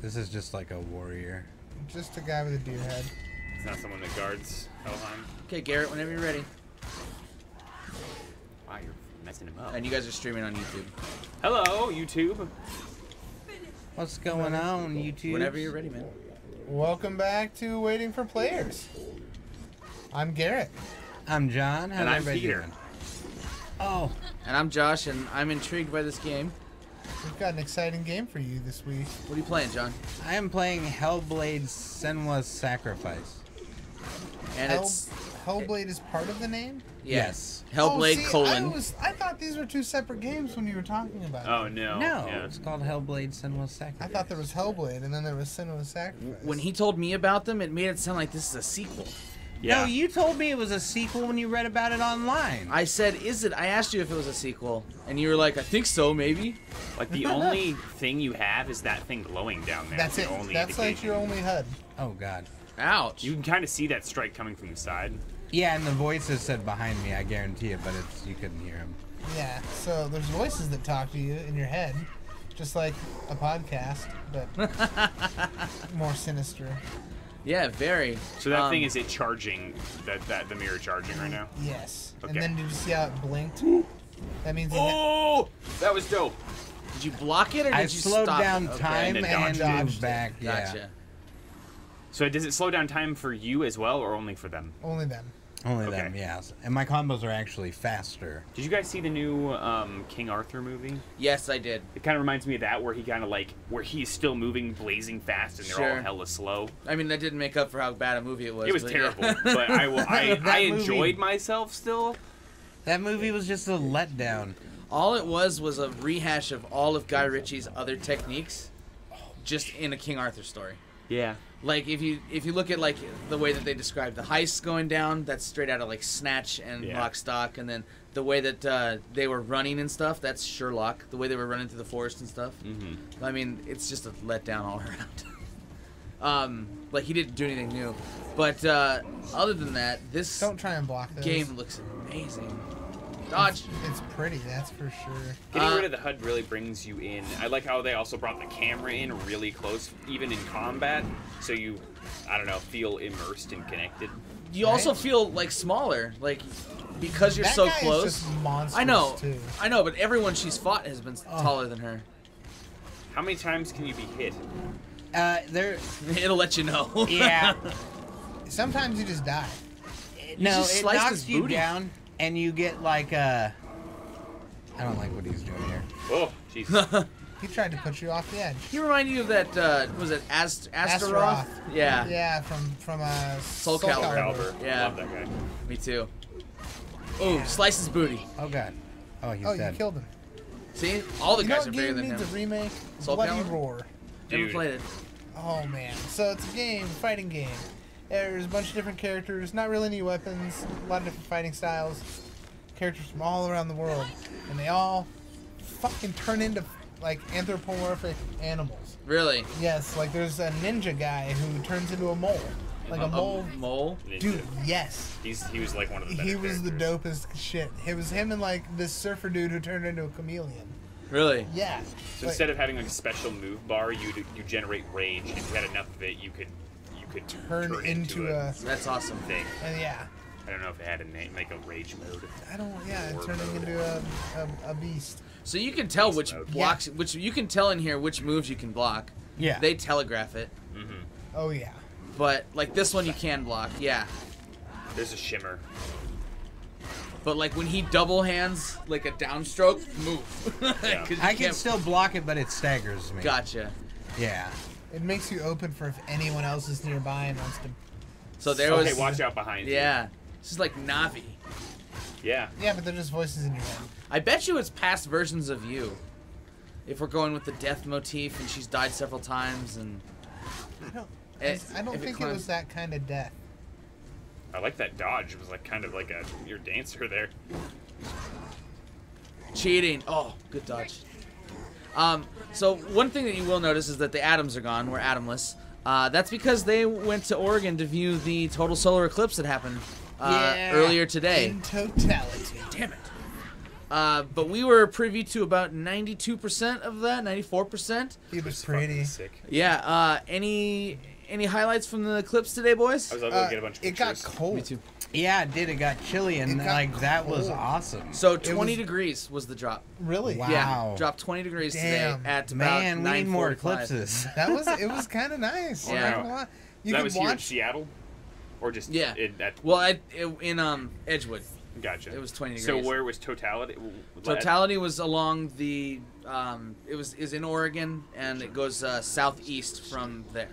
This is just like a warrior. Just a guy with a deer head. It's not someone that guards Helheim. Okay, Garrett, whenever you're ready. Wow, you're messing him up. And you guys are streaming on YouTube. Hello, YouTube. What's going on, YouTube? Whenever you're ready, man. Welcome back to Waiting for Players. I'm Garrett. I'm John. How's And I'm everybody Peter. doing? Oh, And I'm Josh, and I'm intrigued by this game. We've got an exciting game for you this week. What are you playing, John? I am playing Hellblade Senua's Sacrifice. And it's Hellblade is part of the name? Yes. Hellblade : I thought these were two separate games when you were talking about it. Oh, no. No, Yeah. it's called Hellblade Senua's I Sacrifice. thought there was Hellblade and then there was Senua's Sacrifice. When he told me about them, it made it sound like this is a sequel. Yeah. No, you told me it was a sequel when you read about it online. I said, is it? I asked you if it was a sequel, and you were like, I think so, maybe. Like, the only thing you have is that thing glowing down there. That's the it. Only That's like indication. your only HUD. Oh, God. Ouch. You can kind of see that strike coming from the side. Yeah, and the voices said behind me, I guarantee it, but it's you couldn't hear him. Yeah, so there's voices that talk to you in your head, just like a podcast, but more sinister. Yeah, very. So that thing is it charging, the mirror charging right now? Yes. Okay. And then did you see how it blinked? That means it Oh! That was dope. Did you block it, or did I you slowed stop down it? Okay. time And and dodged moved it. back. Yeah. Gotcha. So does it slow down time for you as well, or only for them? only them. Only Okay. them, yes. And my combos are actually faster. Did you guys see the new King Arthur movie? Yes, I did. It kind of reminds me of that, where he kind of like, where he's still moving, blazing fast, and they're all Sure. hella slow. I mean, that didn't make up for how bad a movie it was. It was but terrible, yeah. but I That movie- enjoyed myself still. That movie was just a letdown. All it was a rehash of all of Guy Ritchie's other techniques, just in a King Arthur story. Yeah. Like if you look at like the way that they describe the heists going down, that's straight out of like Snatch and Yeah. Lock, Stock, and then the way that they were running and stuff, that's Sherlock. The way they were running through the forest and stuff. Mm-hmm. I mean, it's just a letdown all around. Like he didn't do anything new, but other than that, this Don't try and block those. game looks amazing. Dodge. It's pretty, that's for sure. Getting rid of the HUD really brings you in. I like how they also brought the camera in really close, even in combat, so you, I don't know, feel immersed and connected. You also feel like smaller, like because you're That so guy is close. just monstrous, I know, too. I know, but everyone she's fought has been taller than her. How many times can you be hit? There. It'll let you know. Yeah. Sometimes you just die. No, just it sliced knocks his you booty. down, and you get like I don't like what he's doing here. Oh, jeez. He tried to put you off the edge. He reminded you of that. Was it Astaroth? Astaroth. Yeah. Yeah, from Soul Soul Calibur. Calibur. Yeah. Love that guy. Me too. Oh, slice his booty. Oh God. Oh, he's Oh, dead. you killed him. See, all the You know guys what are bigger game than needs him. a remake? Soul Bloody Calibur? Roar. Never Dude. played it. Oh man. So it's a game, fighting game. There's a bunch of different characters, not really any weapons, a lot of different fighting styles. Characters from all around the world. And they all fucking turn into like anthropomorphic animals. Really? Yes, like there's a ninja guy who turns into a mole. Like a mole. Mole. Dude, yes. He was like one of the better He was the characters. dopest shit. It was him and like this surfer dude who turned into a chameleon. Really? Yeah. So Like, instead of having like a special move bar, you generate rage. If you had enough of it, you could turn into a That's awesome. thing. and yeah. I don't know if it had a name, like a rage mode. I don't. Yeah, Or turning mode. into a beast. So you can tell Beast which mode. blocks, which you can tell in here which moves you can block. Yeah. They telegraph it, Mm-hmm. Oh yeah. but like this one you can block. Yeah. There's a shimmer. But like when he double hands like a downstroke, move. Yeah. 'Cause you I can can't- still block it, but it staggers me. Gotcha. Yeah. It makes you open for if anyone else is nearby and wants to. So there was. Okay, watch out behind you. Yeah. This is like Navi. Yeah. Yeah, but they're just voices in your head. I bet you it's past versions of you. If we're going with the death motif and she's died several times and. I don't think it was that kind of death. I like that dodge. It was like kind of like your dancer there. Cheating. Oh, good dodge. So one thing that you will notice is that the atoms are gone. We're atomless. That's because they went to Oregon to view the total solar eclipse that happened earlier today. In totality. Damn it. But we were privy to about 92% of that, 94%. It was pretty. Sick. Yeah. Any highlights from the Eclipse today, boys? I was able to get a bunch of It got pictures. cold. Me too. Yeah, it did. It got chilly, and It got like that was cold. awesome. So 20 was- degrees was the drop. Really? Wow. Yeah, dropped 20 degrees Damn. today at about Man, we need more 9:45. eclipses. It was kind of nice. Yeah. I'm not gonna lie. You that could was here in watch. Seattle, or just Yeah. at Well, in Edgewood, gotcha. it was 20 So degrees. where was totality? Totality was along the is in Oregon, and it goes southeast from there.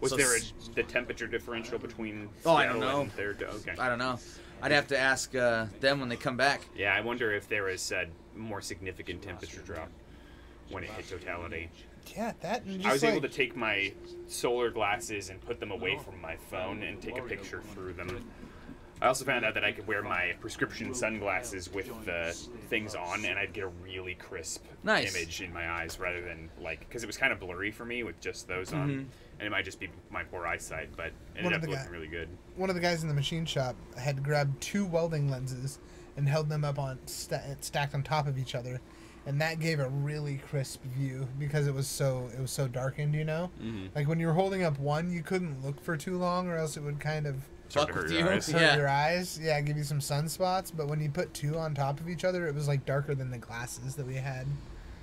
Was So there the temperature differential between Oh, I don't Seattle know. and there? Okay. I don't know. I'd have to ask them when they come back. Yeah, I wonder if there was a more significant temperature drop when it hit totality. Yeah, that. And just I was like, able to take my solar glasses and put them away from my phone and take a picture through them. I also found out that I could wear my prescription sunglasses with the things on, and I'd get a really crisp Nice. image in my eyes rather than because it was kind of blurry for me with just those on, and it might just be my poor eyesight, but it One ended of up the looking guy- really good. One of the guys in the machine shop had grabbed 2 welding lenses and held them up on stacked on top of each other, and that gave a really crisp view because it was so darkened. You know, like when you were holding up one, you couldn't look for too long, or else it would kind of Started Fuck to with hurt you. your eyes. hurt Yeah. your eyes. Yeah, give you some sunspots. But when you put 2 on top of each other, it was like darker than the glasses that we had.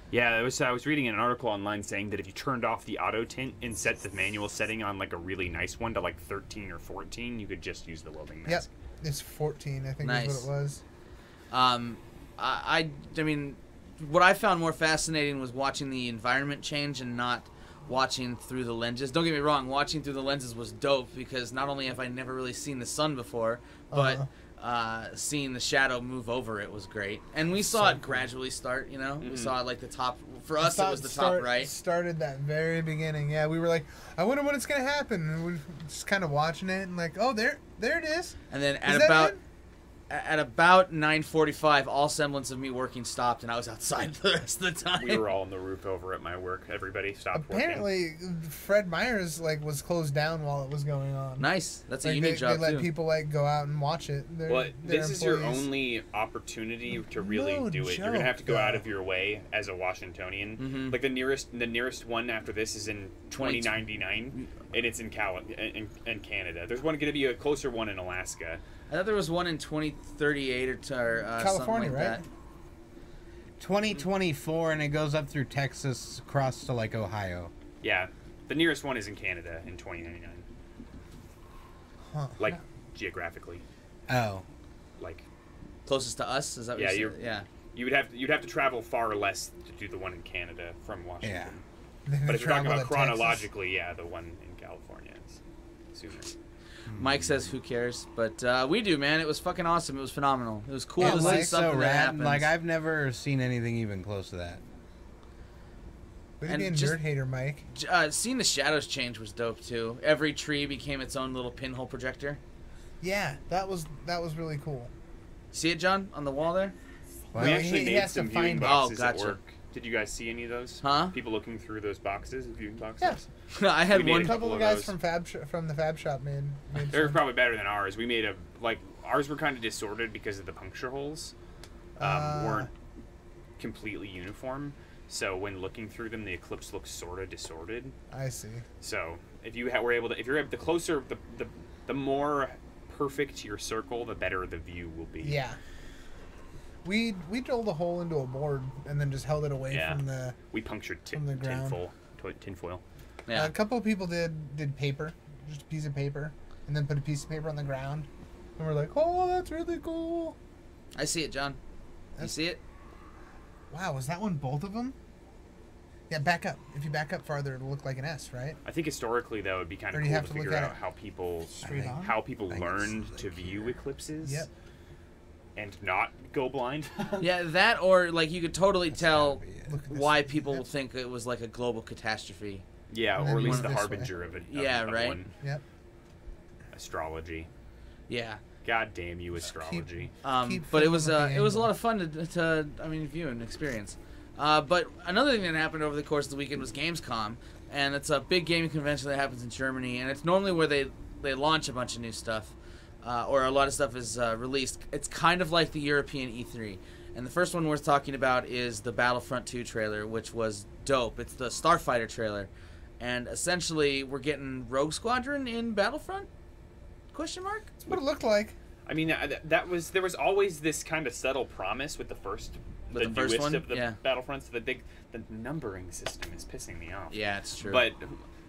Yeah, I was reading an article online saying that if you turned off the auto tint and set the manual setting on like a really nice one to like 13 or 14, you could just use the welding Yep, mask. it's 14. I think Nice. is what it was. I mean, what I found more fascinating was watching the environment change and not watching through the lenses. Don't get me wrong, watching through the lenses was dope because not only have I never really seen the sun before, but seeing the shadow move over it was great. And we saw it gradually start, you know? We saw it like the top, for us it was the top right. Started that very beginning. Yeah, we were like, I wonder when it's gonna happen. And we were just kind of watching it and like, oh, there it is. And then Is at that about it? at about 9:45, all semblance of me working stopped, and I was outside for the rest of the time. We were all on the roof over at my work. Everybody stopped working. Apparently, Fred Meyer's was closed down while it was going on. Nice. That's a Like, unique they job let too. people go out and watch it. Well, Their this is your employees. only opportunity to really No do it. You're gonna have to go joke, out though. of your way as a Washingtonian. Mhm. Like the nearest one after this is in 2099, and it's in Canada. There's one going to be a closer one in Alaska. I thought there was one in 2038 or something California, like right? that. 2024, and it goes up through Texas, across to like Ohio. Yeah, the nearest one is in Canada in 2099. Huh. Like geographically, Oh, like Closest to us? Is that what Yeah, you you're- said? Yeah. you'd have to travel far less to do the one in Canada from Washington. yeah. But if you're talking Travel about to Texas. chronologically, yeah, the one in California is sooner. Mike says, "Who cares?" But we do, man. It was fucking awesome. It was phenomenal. It was cool It to see looks something so that rad. happens. Like I've never seen anything even close to that. Way to and be a just- nerd hater, Mike. Seeing the shadows change was dope too. Every tree became its own little pinhole projector. Yeah, that was really cool. See it, John, on the wall there? Wow. We He- actually he made has to some viewing find- boxes Oh, at gotcha. work. Did you guys see any of those? Huh? People looking through those boxes, viewing boxes? Yeah. I had We made one. A couple of of guys those. from the Fab Shop made They're some. probably better than ours. We made ours were kind of disordered because of the puncture holes weren't completely uniform. So when looking through them, the Eclipse looks sort of distorted. I see. So if you were able to, if you're the closer, the more perfect your circle, the better the view will be. Yeah. We drilled a hole into a board and then just held it away Yeah. from the. We punctured From the ground. tinfoil. Yeah. A couple of people did paper, just a piece of paper, and then put a piece of paper on the ground, and we're like, oh, that's really cool. I see it, John. You That's- see it? Wow, was that one both of them? Yeah, back up. If you back up farther, it'll look like an S, right? I think historically that would be kind Or of do you cool have to to look figure at out it how people straight on? how people I think it's learned like to view here. eclipses. Yep. And not go blind. Yeah, that or like you could totally tell gotta be it. Look at this. why people think it was like a global catastrophe. Yeah, And or then at least one the this way. harbinger of it. Yeah, right. One. Yep. Astrology. Yeah. God damn you, astrology. Keep But it filling was with the it was a angle. lot of fun to view and experience. But another thing that happened over the course of the weekend was Gamescom, and it's a big gaming convention that happens in Germany, and it's normally where they launch a bunch of new stuff, or a lot of stuff is released. It's kind of like the European E3, And the first one we're talking about is the Battlefront 2 trailer, which was dope. It's the Starfighter trailer. And essentially, we're getting Rogue Squadron in Battlefront? Question mark? That's what it looked like. I mean, there was always this kind of subtle promise with the first first newest one? of the Yeah. Battlefronts. The numbering system is pissing me off. Yeah, it's true. But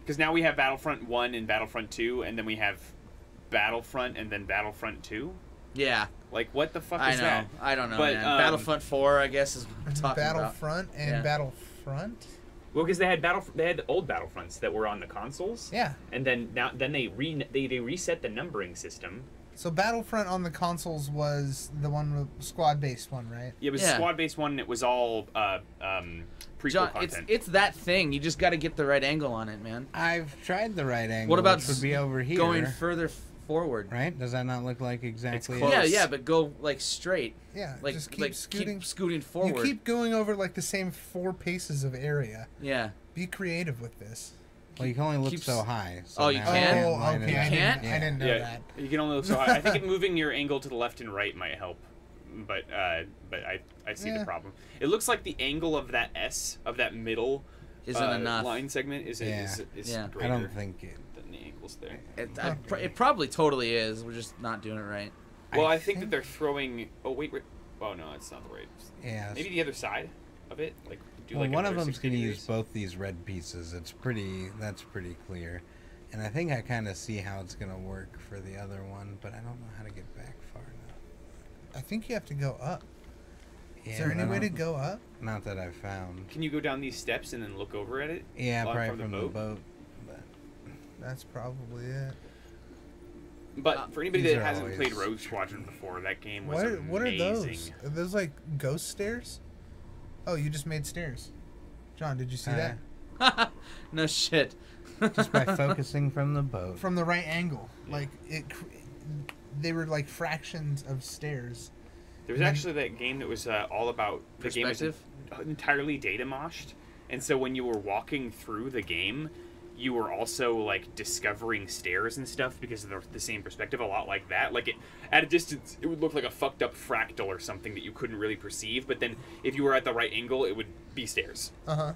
because now we have Battlefront 1 and Battlefront 2, and then we have Battlefront and then Battlefront 2. yeah, Like, what the fuck I is know. that? I don't know, But, man. Battlefront Battlefront 4, I guess, is what we're talking about. Battlefront and Yeah. Battlefront. Well, because they had old Battlefronts that were on the consoles. Yeah. And then they reset the numbering system. So Battlefront on the consoles was the one with squad-based one, right? It was Yeah. squad-based one. It was all prequel John, content. it's that thing. You just got to get the right angle on it, man. I've tried the right angle. What about which would be over here? Going further forward? Right? Does that not look like exactly? close. Yeah, yeah, but go like straight. Yeah. Like just keep like scooting. keep scooting forward. You keep going over like the same 4 paces of area. Yeah. Be creative with this. Well, you can only look keeps- so high. So Oh, you now I can? can't Oh, line it okay. up. I can't? didn't know Yeah, that. you can only look so high. I think moving your angle to the left and right might help, but I see Yeah. the problem. It looks like the angle of that middle Isn't enough. line segment is Yeah. Yeah. greater I don't think it. than the angles there. It probably totally is. We're just not doing it right. Well, I think that they're throwing. Oh wait. Oh no, it's not the right. Yeah. Maybe the other side of it, like do Well, like one of another them's 60 going to degrees. use both these red pieces. That's pretty clear. And I think I kind of see how it's going to work for the other one, but I don't know how to get back far enough. I think you have to go up. Yeah, Is there but any I way to don't- go up? Not that I've found. Can you go down these steps and then look over at it? Yeah, From probably the from the boat? boat. But That's probably it. But for anybody These that are hasn't always played Rogue Squadron before, that game was What are those? amazing. Are those like ghost stairs? Oh, you just made stairs. John, did you see that? No shit. just by focusing from the boat. From the right angle. Like they were like fractions of stairs. There was actually that game that was all about the game was Perspective? entirely data moshed, and so when you were walking through the game, you were also like discovering stairs and stuff because of the same perspective. A lot like that. Like at a distance, it would look like a fucked up fractal or something that you couldn't really perceive. But then if you were at the right angle, it would be stairs. Uh-huh.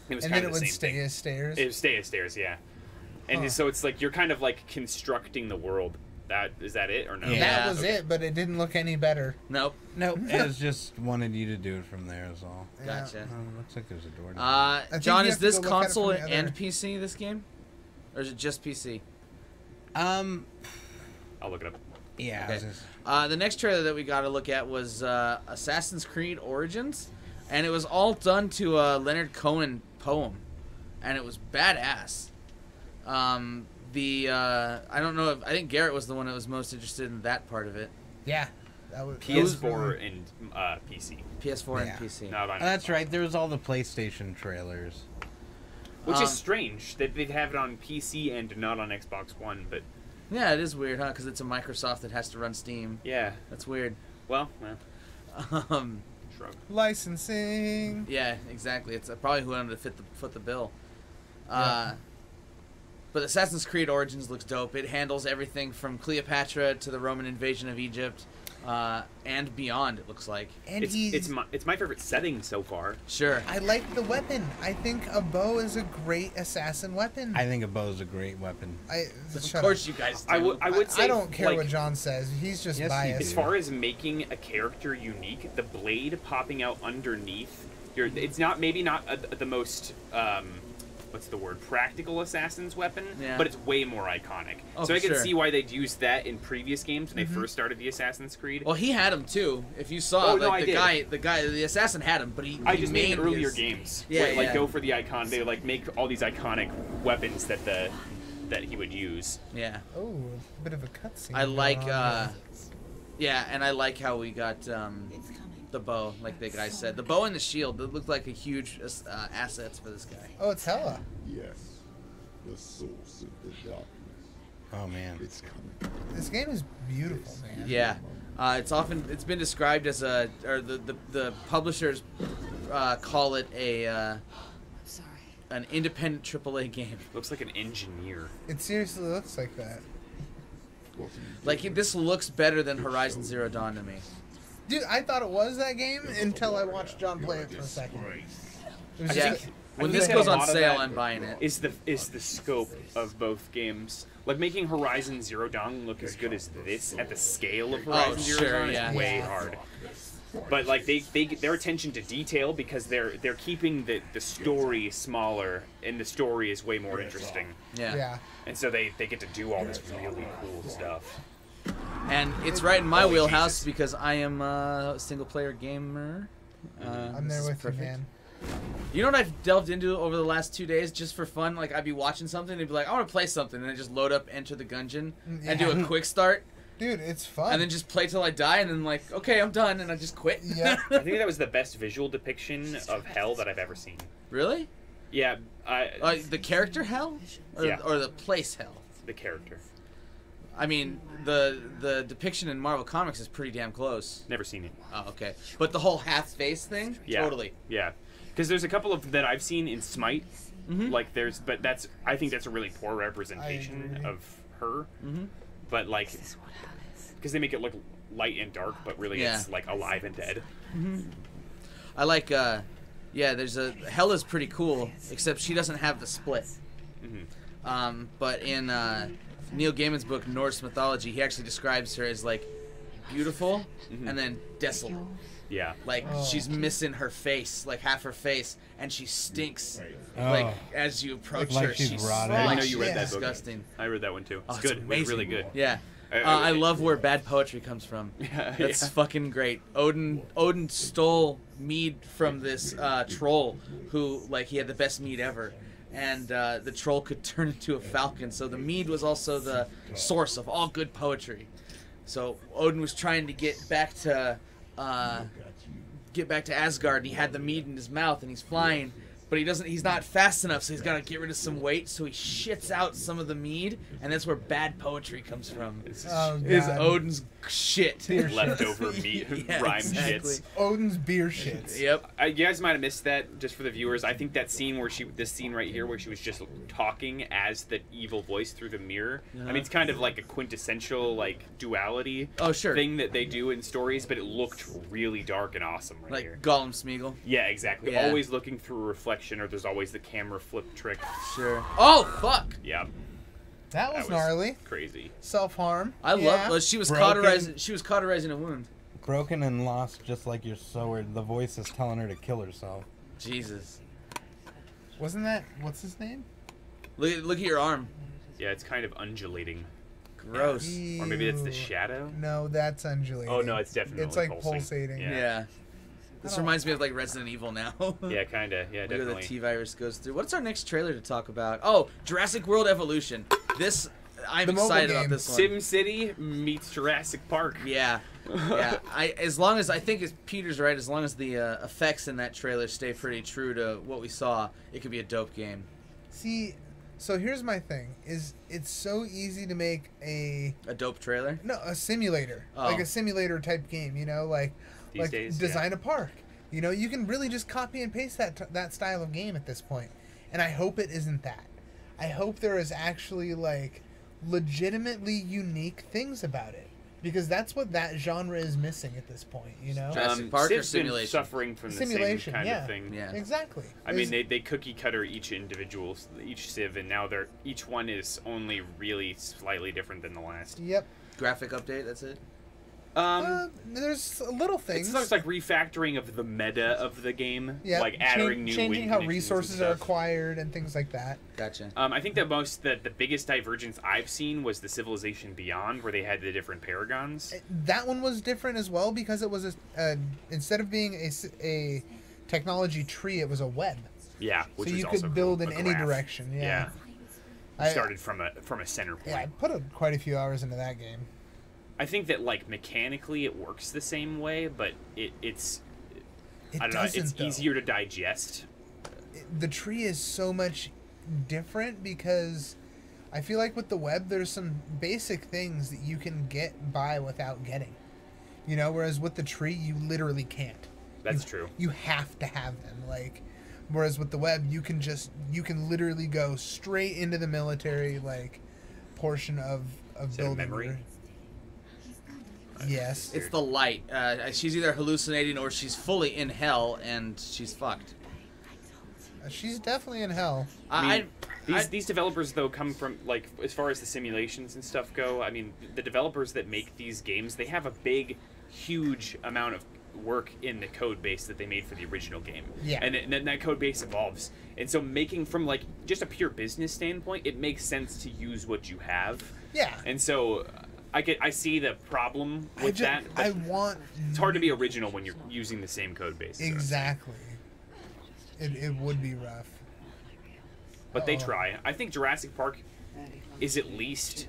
It was And kind then of it the would same stay thing. as stairs. It would stay as stairs, yeah. And Huh. so it's like you're kind of like constructing the world. Is that it or no? Yeah. That was Okay. it, but it didn't look any better. Nope. Nope. It was just wanted you to do it from there is all. Yeah. Gotcha. Looks like there's a door down think John, you is have to this go look at it console from the and other- PC, this game? Or is it just PC? there. I'll look it up. Yeah. I was Okay. just- The next trailer that we got to look at was Assassin's Creed Origins, and it was all done to a Leonard Cohen poem, and it was badass. I don't know I think Garrett was the one that was most interested in that part of it. Yeah. That was PS4 really- and PC. PS4 Yeah. and PC. Not on Oh, that's Xbox. right. There was all the PlayStation trailers. Which Um, is strange that they'd have it on PC and not on Xbox One, but Yeah, it is weird, huh? Because it's a Microsoft that has to run Steam. yeah. That's weird. Well, Um, shrug. licensing. yeah, exactly. It's probably who wanted to foot the bill. Yeah. But Assassin's Creed Origins looks dope. It handles everything from Cleopatra to the Roman invasion of Egypt, and beyond. It looks like. And It's my favorite setting so far. Sure. I like the weapon. I think a bow is a great assassin weapon. I think a bow's a great weapon. Of Shut course, up. you guys do. I would say I don't care like, what John says. He's just Yes, you biased. as far as making a character unique, the blade popping out underneath. It's not the most what's the word, practical assassin's weapon, Yeah. but it's way more iconic. Oh, so I for can sure. see why they'd use that in previous games when they first started the Assassin's Creed. Well, he had him too. If you saw, Oh, no, like I the guy, the assassin had him, but I he just mean made earlier his- games. Yeah, where, like yeah. go for the icon. They like make all these iconic weapons that he would use. Yeah, Oh, a bit of a cutscene. I like. going on here. Yeah, and I like how we got the bow, like the guy said, the bow and the shield. That looked like a huge assets for this guy. Oh, it's hella. Yes, the source of the darkness. Oh man. It's coming. This game is beautiful, man. Yeah, it's been described as the publishers call it an independent AAA game. Looks like an engineer. It seriously looks like that. What are you Like doing? this looks better than Horizon Zero Dawn to me. Dude, I thought it was that game until I watched John play it for a second. It was Yeah. just, When I this think goes a on lot of sale, that I'm buying it. Is the scope of both games. Like, making Horizon Zero Dawn look as good as this at the scale of Horizon Zero sure, Dawn yeah. is way hard. But like their attention to detail, because they're keeping the story smaller, and the story is way more interesting. yeah. And so they get to do all this really cool stuff. And it's right in my Holy wheelhouse Jesus. because I am a single-player gamer. I'm this there is with you, man. You know what I've delved into over the last 2 days just for fun? Like, I'd be watching something and be like, I want to play something, and I just load up Enter the Gungeon and do a quick start, Dude, it's fun. and then just play till I die, and then like, okay, I'm done, and I just quit. Yeah. I think that was the best visual depiction of hell that I've ever seen. Really? Yeah, The character hell? Or, Yeah. or the place hell? the character. I mean, the depiction in Marvel Comics is pretty damn close. Never seen it. Oh, okay. But the whole half-face thing? Yeah. Totally. Yeah, because there's a couple of that I've seen in Smite. Mhm. Like but I think that's a really poor representation agree. of her. Mhm. But like, because they make it look light and dark, but really Yeah. it's like alive and dead. I like, there's Hell is pretty cool, except she doesn't have the split. But in Neil Gaiman's book, Norse Mythology, he actually describes her as, like, beautiful and then desolate. Yeah. Like, she's missing her face, like half her face, and she stinks, Oh. like, as you approach Like her. she's rotted. I like, know you read that book. disgusting. I read that one too. It's Oh, good. It's It amazing. was really good. Yeah. I- I love where bad poetry comes from. Yeah, That's yeah. fucking great. Odin stole mead from this troll who, like, he had the best mead ever. And the troll could turn into a falcon. So the mead was also the source of all good poetry. So Odin was trying to get back to Asgard, and he had the mead in his mouth, and he's flying. But he's not fast enough, so he's got to get rid of some weight. So he shits out some of the mead, and that's where bad poetry comes from. Oh, Is God. Odin's shit. Leftover meat Yeah, rhyme exactly. shits. Odin's beer shits. Yep. You guys might have missed that, just for the viewers. I think that scene this scene right here, where she was just talking as the evil voice through the mirror. I mean, it's kind of like a quintessential like duality Oh, sure. thing that they do in stories, but it looked really dark and awesome right Like here. Gollum Smeagol. Yeah, exactly. Yeah. Always looking through a reflection, or there's always the camera flip trick. Sure. Oh, fuck. Yeah, That was gnarly. crazy. Self-harm. I love. Well, she was Broken. cauterizing. She was cauterizing a wound. Broken and lost, just like your sower. The voice is telling her to kill herself. Jesus. Wasn't that... What's his name? Look at your arm. Yeah, it's kind of undulating. Gross. Or maybe that's the Ew. shadow. No, that's undulating. Oh no, it's definitely It's like pulsating. Yeah. Yeah. This I don't- reminds me of like Resident Evil now. Yeah, kinda. Yeah, Look where the definitely. T-virus goes through. What's our next trailer to talk about? Oh, Jurassic World Evolution. This, I'm The mobile excited about game. this one. Sim City meets Jurassic Park. Yeah, yeah. As long as I think Peter's right, as long as the effects in that trailer stay pretty true to what we saw, it could be a dope game. See, so here's my thing: is it's so easy to make a dope trailer. simulator, Oh. like a simulator type game. You know, like These days, design a park. You know, you can really just copy and paste that style of game at this point. And I hope it isn't that. I hope there is actually like legitimately unique things about it, because that's what that genre is missing at this point. You know, Jurassic Park or Civ's been simulation? suffering from the Simulation, same kind yeah. of thing. Yeah. exactly. I mean, they cookie cutter each Civ, and now each one is only really slightly different than the last. Yep. Graphic update. That's it. There's little It things. sounds like refactoring of the meta of the game, Yeah, like adding new changing win how conditions and resources are stuff. acquired and things like that. Gotcha. I think that the biggest divergence I've seen was the Civilization Beyond, where they had the different paragons. That one was different as well, because it was instead of being a technology tree, it was a web. Yeah, which So was you also could build cool. in A any graph. direction. Yeah. It started from a center point. Yeah, I put quite a few hours into that game. I think that like mechanically it works the same way, but it's It I don't know. It's doesn't, though. easier to digest. The tree is so much different, because I feel like with the web, there's some basic things that you can get by without getting. You know, whereas with the tree, you literally can't. That's true. You have to have them. Like, whereas with the web, you can literally go straight into the military like portion of Is that building. memory? Yes. It's the light. She's either hallucinating or she's fully in hell and she's fucked. She's definitely in hell. These developers though come from like as far as the simulations and stuff go. I mean, the developers that make these games, they have a big, huge amount of work in the code base that they made for the original game. Yeah. And then that code base evolves. And so making from like just a pure business standpoint, it makes sense to use what you have. Yeah. And so I see the problem with that. It's hard to be original when you're using the same code base. Exactly. It would be rough. But they try. I think Jurassic Park is at least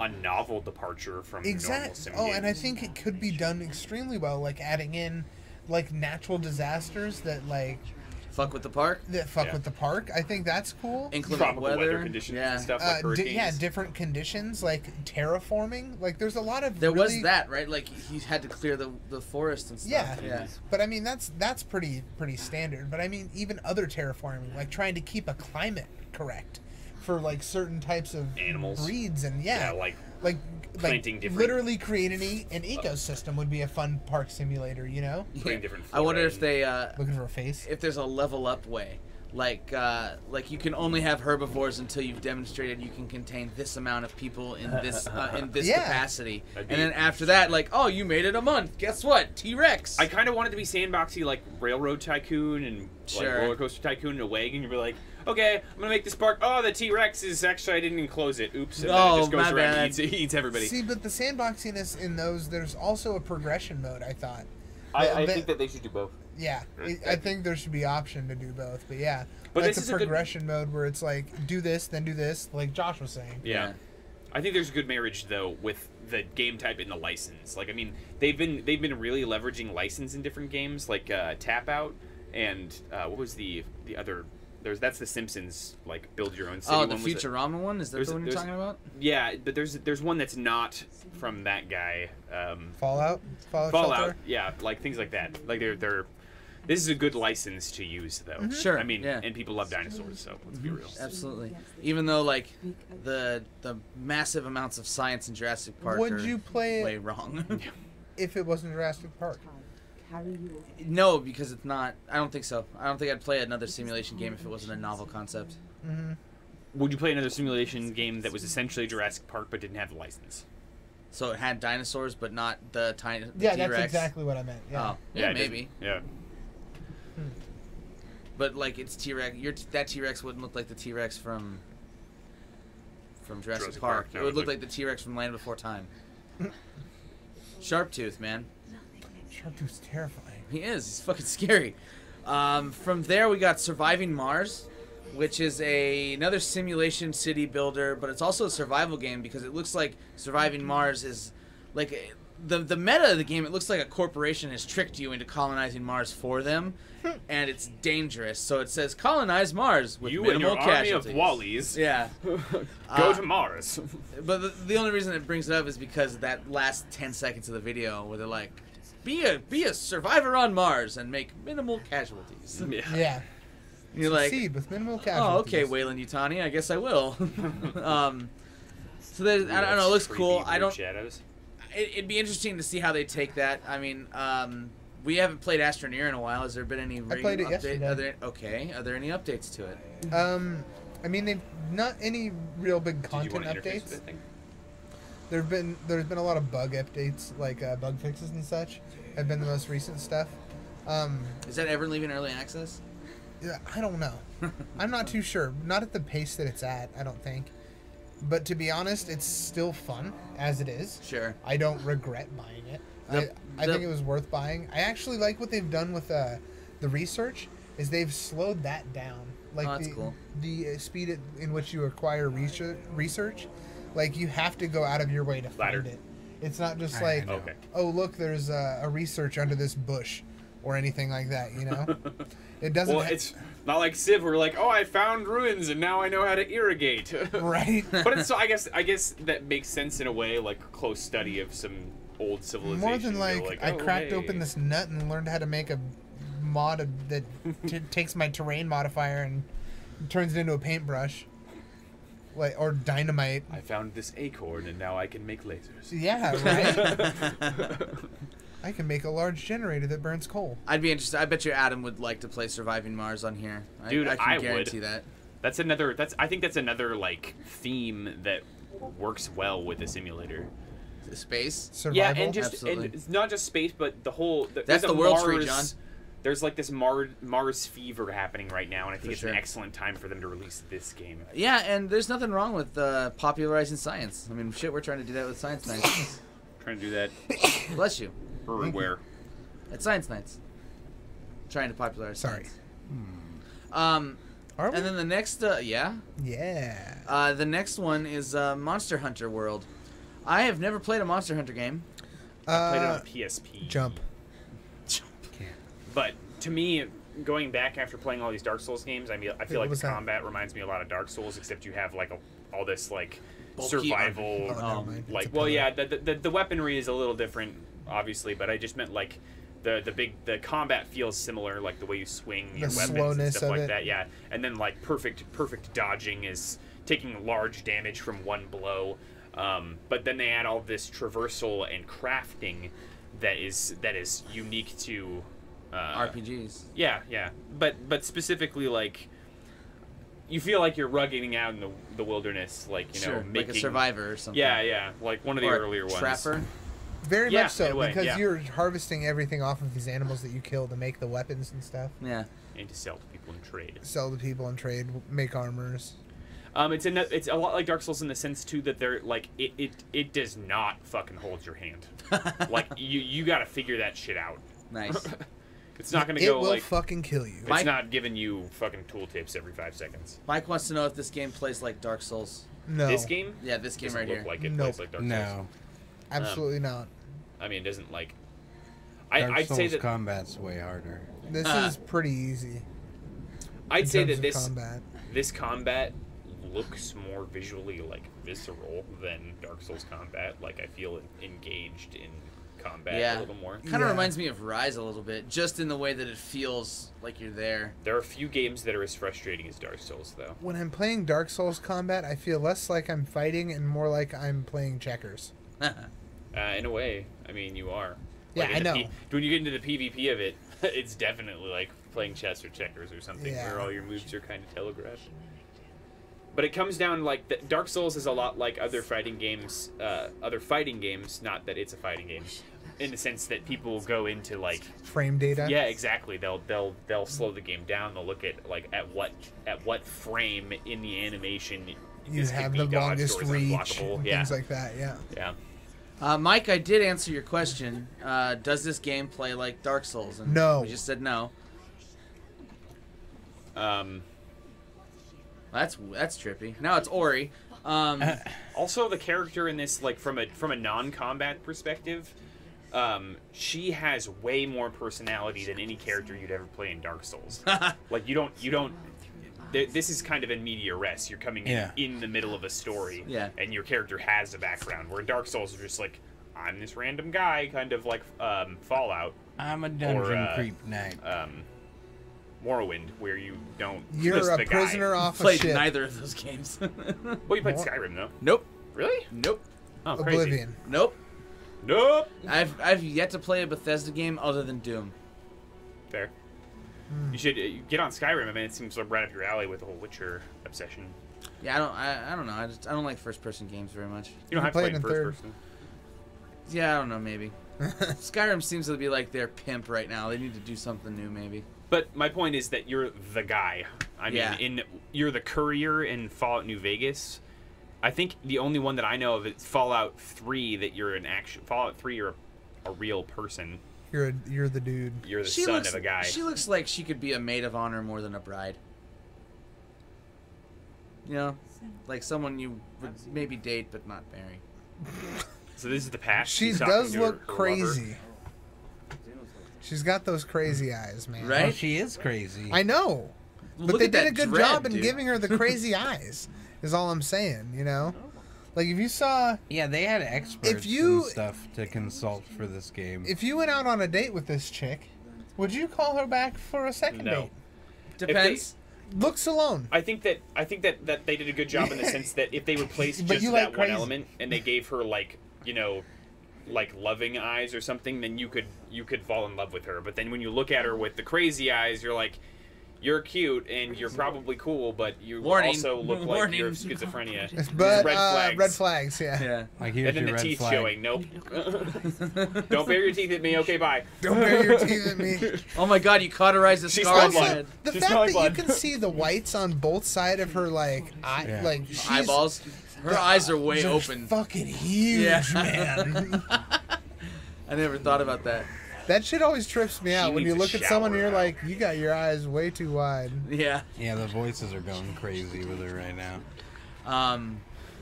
a novel departure from normal sim games. And I think it could be done extremely well, like adding in like natural disasters that like fuck with the park. With the park. I think that's cool. Inclement weather conditions and stuff like hurricanes. Different conditions like terraforming. Like there's a lot of there was that, right? Like he had to clear the forest and stuff. Yeah. But I mean that's pretty standard. But I mean even other terraforming, like trying to keep a climate correct for like certain types of animals, breeds, and like planting different. Literally creating an ecosystem would be a fun park simulator, you know. Different I wonder if they looking for a face. If there's a level up way, like you can only have herbivores until you've demonstrated you can contain this amount of people in this capacity, and then after that, like, oh, you made it a month. Guess what? T-Rex. I kind of wanted to be sandboxy like Railroad Tycoon and like Roller Coaster Tycoon in a way, and you'd be like, okay, I'm gonna make this park. Oh, the T-Rex is actually, I didn't enclose it. Oops. And then it just goes around and eats everybody. See, but the sandboxiness in those, there's also a progression mode, I thought. I think that they should do both. Yeah, I think there should be option to do both, but yeah. But like this a is progression mode where it's like, do this, then do this, like Josh was saying. Yeah. I think there's a good marriage, though, with the game type and the license. Like, I mean, they've been really leveraging license in different games, like Tap Out, and what was the other... That's the Simpsons, like, build your own city. Oh, the Futurama one? Is that the one you're talking about? Yeah, but there's one that's not from that guy. Fallout? Fallout, yeah, like things like that. Like this is a good license to use, though. Mm-hmm. Sure. I mean, and people love dinosaurs, so let's be real. Absolutely. Even though, like, the massive amounts of science in Jurassic Park would you play way wrong. if it wasn't Jurassic Park? No, because it's not. I don't think so. I don't think I'd play another simulation game if it wasn't a novel concept. Mm-hmm. Would you play another simulation game that was essentially Jurassic Park but didn't have the license? So it had dinosaurs, but not the tiny. Yeah, T-Rex. that's exactly what I meant. Yeah. Oh, yeah, maybe. Yeah. But like it's T-Rex. That T-Rex wouldn't look like the T-Rex from Jurassic Park. No, it would look like the T-Rex from Land Before Time. Sharptooth, man. Sharptooth's terrifying. He is. He's fucking scary. From there, we got Surviving Mars, which is another simulation city builder, but it's also a survival game because it looks like Surviving Mars is like the meta of the game. It looks like a corporation has tricked you into colonizing Mars for them, and it's dangerous. So it says colonize Mars with you minimal and your casualties. army of Wallies. Yeah. Go to Mars. But the only reason it brings it up is because that last 10 seconds of the video where they're like, be a survivor on Mars and make minimal casualties. Yeah. You're like, succeed with minimal casualties. oh, okay, Wayland Yutani, I guess I will. So there's, I don't know, it looks cool. I don't. Shadows. It'd be interesting to see how they take that. I mean, we haven't played Astroneer in a while. Has there been any? I played it yesterday. Are there any updates to it? I mean, they've not any real big content updates. There's been a lot of bug updates, like bug fixes and such. Have been the most recent stuff. Is that ever leaving early access? Yeah, I don't know. I'm not too sure. Not at the pace that it's at, I don't think. But to be honest, it's still fun as it is. Sure. I don't regret buying it. I think it was worth buying. I actually like what they've done with the research. Is they've slowed that down. Like that's cool. The speed in which you acquire research. Like you have to go out of your way to find it. It's not just like, oh look, there's a research under this bush, or anything like that. You know, it doesn't. Well, it's not like Civ. We're like, oh, I found ruins and now I know how to irrigate. Right. But it's so I guess that makes sense in a way, like a close study of some old civilization. More than like I cracked open this nut and learned how to make a mod that takes my terrain modifier and turns it into a paintbrush. like or dynamite. I found this acorn and now I can make lasers. Yeah, right. I can make a large generator that burns coal. I'd be interested. I bet you Adam would like to play Surviving Mars on here. Dude, I I can would. guarantee that. I think that's another like theme that works well with the simulator. Space. Survival. Yeah, and Absolutely. it's not just space, but the whole. That's there's the a world's Mars, free, John. There's like this Mars fever happening right now, and I think For it's sure. an excellent time for them to release this game. Yeah, and there's nothing wrong with popularizing science. I mean, shit, we're trying to do that with Science Nights. Trying to do that Bless you. everywhere. At Science Nights. Trying to popularize Sorry. science. Are we? And then the next, Yeah. the next one is Monster Hunter World. I have never played a Monster Hunter game. I played it on PSP. Jump. But to me, going back after playing all these Dark Souls games, I feel What like the was that? combat reminds me a lot of Dark Souls, except you have like all this like Bulky survival. Oh, never mind. Like, It's a well, pillar. yeah, the weaponry is a little different, obviously, but I just meant like the combat feels similar, like the way you swing your weapons and slowness stuff of like it. that. Yeah, and then like perfect dodging is taking large damage from one blow. But then they add all this traversal and crafting that is unique to RPGs. Yeah. But specifically, like, you feel like you're rugging out in the wilderness, like, you know, Sure, making like a Survivor or something. Yeah, like one of the Or a earlier ones. Trapper. Very Yeah, much so, in a way, because yeah. you're harvesting everything off of these animals that you kill to make the weapons and stuff. Yeah. And to sell to people in trade. Sell to people and trade, make armors. It's a lot like Dark Souls in the sense too that they're like it does not fucking hold your hand. Like you got to figure that shit out. Nice. It's not gonna It go will like fucking kill you. it's not giving you fucking tooltips every 5 seconds. Mike wants to know if this game plays like Dark Souls. No. This game Yeah, this game doesn't right look here. like it Nope. plays like Dark Souls. No. Absolutely not. I mean, it doesn't like. Dark I'd Souls say that combat's way harder. This is pretty easy. I'd in say terms that of this combat. this combat looks more visually like visceral than Dark Souls combat. Like I feel engaged in combat Yeah. a little more. Kind of Yeah. reminds me of Rise a little bit, just in the way that it feels like you're there. There are a few games that are as frustrating as Dark Souls, though. When I'm playing Dark Souls combat, I feel less like I'm fighting and more like I'm playing checkers. In a way, I mean, you are. Yeah, Like, I in the know. when you get into the PvP of it, it's definitely like playing chess or checkers or something, Yeah. where all your moves are kind of telegraphed. But it comes down like Dark Souls is a lot like other fighting games. Not that it's a fighting game, in the sense that people go into like. Frame data. Yeah, exactly. They'll slow the game down. They'll look at like at what frame in the animation You this could have be the dodged longest or is reach unblockable. and Yeah, things like that. Yeah. yeah. Mike, I did answer your question. Does this game play like Dark Souls? And No. We just said no. That's trippy. Now it's Ori. Also, the character in this, like from a non-combat perspective, she has way more personality than any character you'd ever play in Dark Souls. Like you don't. This is kind of in media res. You're coming in the middle of a story, Yeah. and your character has a background. Where in Dark Souls, you're just like, I'm this random guy, kind of like Fallout, I'm a dungeon Or, creep knight. Morrowind, where you don't. You're twist a the prisoner guy. off a Played ship. neither of those games. Well, you played Mor- Skyrim though. Nope. Really? Nope. Oh, crazy. Oblivion. Nope. Nope. I've yet to play a Bethesda game other than Doom. Fair. You should get on Skyrim. I mean, it seems like right up your alley with the whole Witcher obsession. Yeah, I don't know. I don't like first person games very much. You don't You have to play play it in in first third. person. Yeah, I don't know. Maybe Skyrim seems to be like their pimp right now. They need to do something new, maybe. But my point is that you're the guy. I mean, Yeah. you're the courier in Fallout New Vegas. I think the only one that I know of is Fallout 3 that you're an actual Fallout 3. You're a real person. You're the dude. You're the son of a guy. She looks like she could be a maid of honor more than a bride. You know, like someone you would maybe date but not marry. So this is the past. She She's talking does to look her crazy. She's got those crazy eyes, man. Right? Oh, she is crazy. I know. But Look they at did a that good dread, job in dude. giving her the crazy eyes. Is all I'm saying, you know? Like if you saw Yeah, they had experts you- and stuff to consult for this game. if you went out on a date with this chick, would you call her back for a second No. date? Depends. Looks alone. I think that they did a good job in the sense that if they replaced But just you that like one crazy. element and they gave her like loving eyes or something, then you could fall in love with her. But then when you look at her with the crazy eyes, you're like, you're cute and you're probably cool, but you Warning. also look like Warning. you have schizophrenia. But red flags. yeah. Yeah. Like, here's And then your the red teeth flag. showing. Nope. Don't bare your teeth at me. Okay, bye. Don't bare your teeth at me. Oh my God! You cauterized the She's scar on blood. her head. The She's fact smelling that blood. you can see the whites on both sides of her like Yeah. like she's Eyeballs. Her eyes are way just open. fucking huge, Yeah. man. I never thought about that. That shit always trips me out She when you needs look a at someone and shower you're now. like, you got your eyes way too wide. Yeah. Yeah, the voices are going crazy with her right now.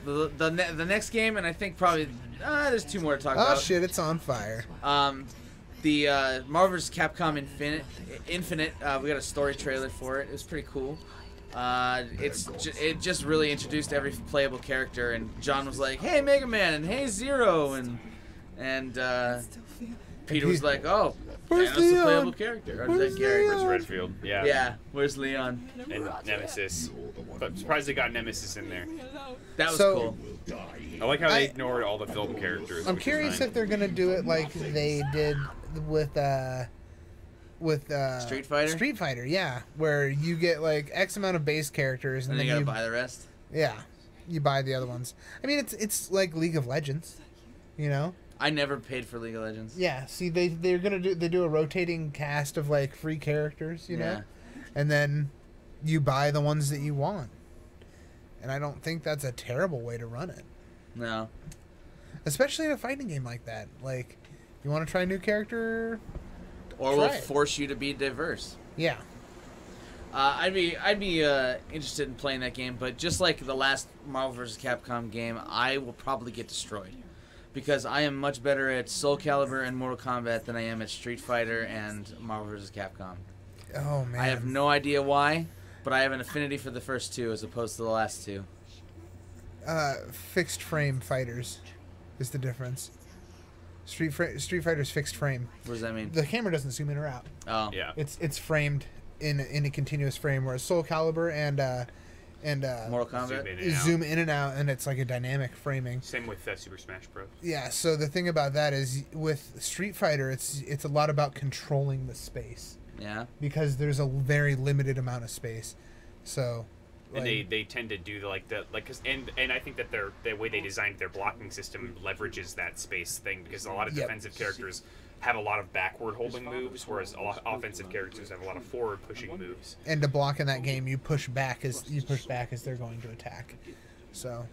The next game, and I think probably there's two more to talk Oh about. shit, it's on fire. The Marvel vs. Capcom Infinite. We got a story trailer for it. It was pretty cool. It just really introduced every playable character, and John was like, "Hey, Mega Man," and "Hey, Zero," and Peter was like, "Oh, Where's Thanos a Leon? playable character." Or Where's that Gary? Leon? Where's Redfield? Yeah. Yeah, where's Leon? And Nemesis. But I'm surprised they got Nemesis in there. That was So- cool. I like how they I- ignored all the film characters. I'm which is curious fine. if they're gonna do it like they did with Street Fighter? Street Fighter, yeah, where you get like X amount of base characters And and then then you gotta buy the rest. yeah, you buy the other ones. I mean, it's like League of Legends, you know. I never paid for League of Legends. Yeah, see, they do a rotating cast of like free characters, you know, Yeah. and then you buy the ones that you want. And I don't think that's a terrible way to run it, No. especially in a fighting game like that. Like, you want to try a new character? Or will Try it. force you to be diverse. Yeah, I'd be interested in playing that game, but just like the last Marvel vs. Capcom game, I will probably get destroyed because I am much better at Soul Calibur and Mortal Kombat than I am at Street Fighter and Marvel vs. Capcom. oh man, I have no idea why, but I have an affinity for the first two as opposed to the last two. Fixed frame fighters is the difference. Street Fighter's fixed frame. What does that mean? The camera doesn't zoom in or out. Oh, Yeah. It's framed in a continuous frame, whereas Soul Calibur and Mortal Kombat. Zoom in and out. zoom in and out, and it's like a dynamic framing. Same with Super Smash Bros. Yeah. So the thing about that is, with Street Fighter, it's a lot about controlling the space Yeah. because there's a very limited amount of space. So. And like- they tend to do and I think that the way they designed their blocking system leverages that space thing because a lot of Yep. defensive characters have a lot of backward holding moves, whereas a lot of offensive characters have a lot of forward pushing moves. and to block in that game, you push back as they're going to attack. So.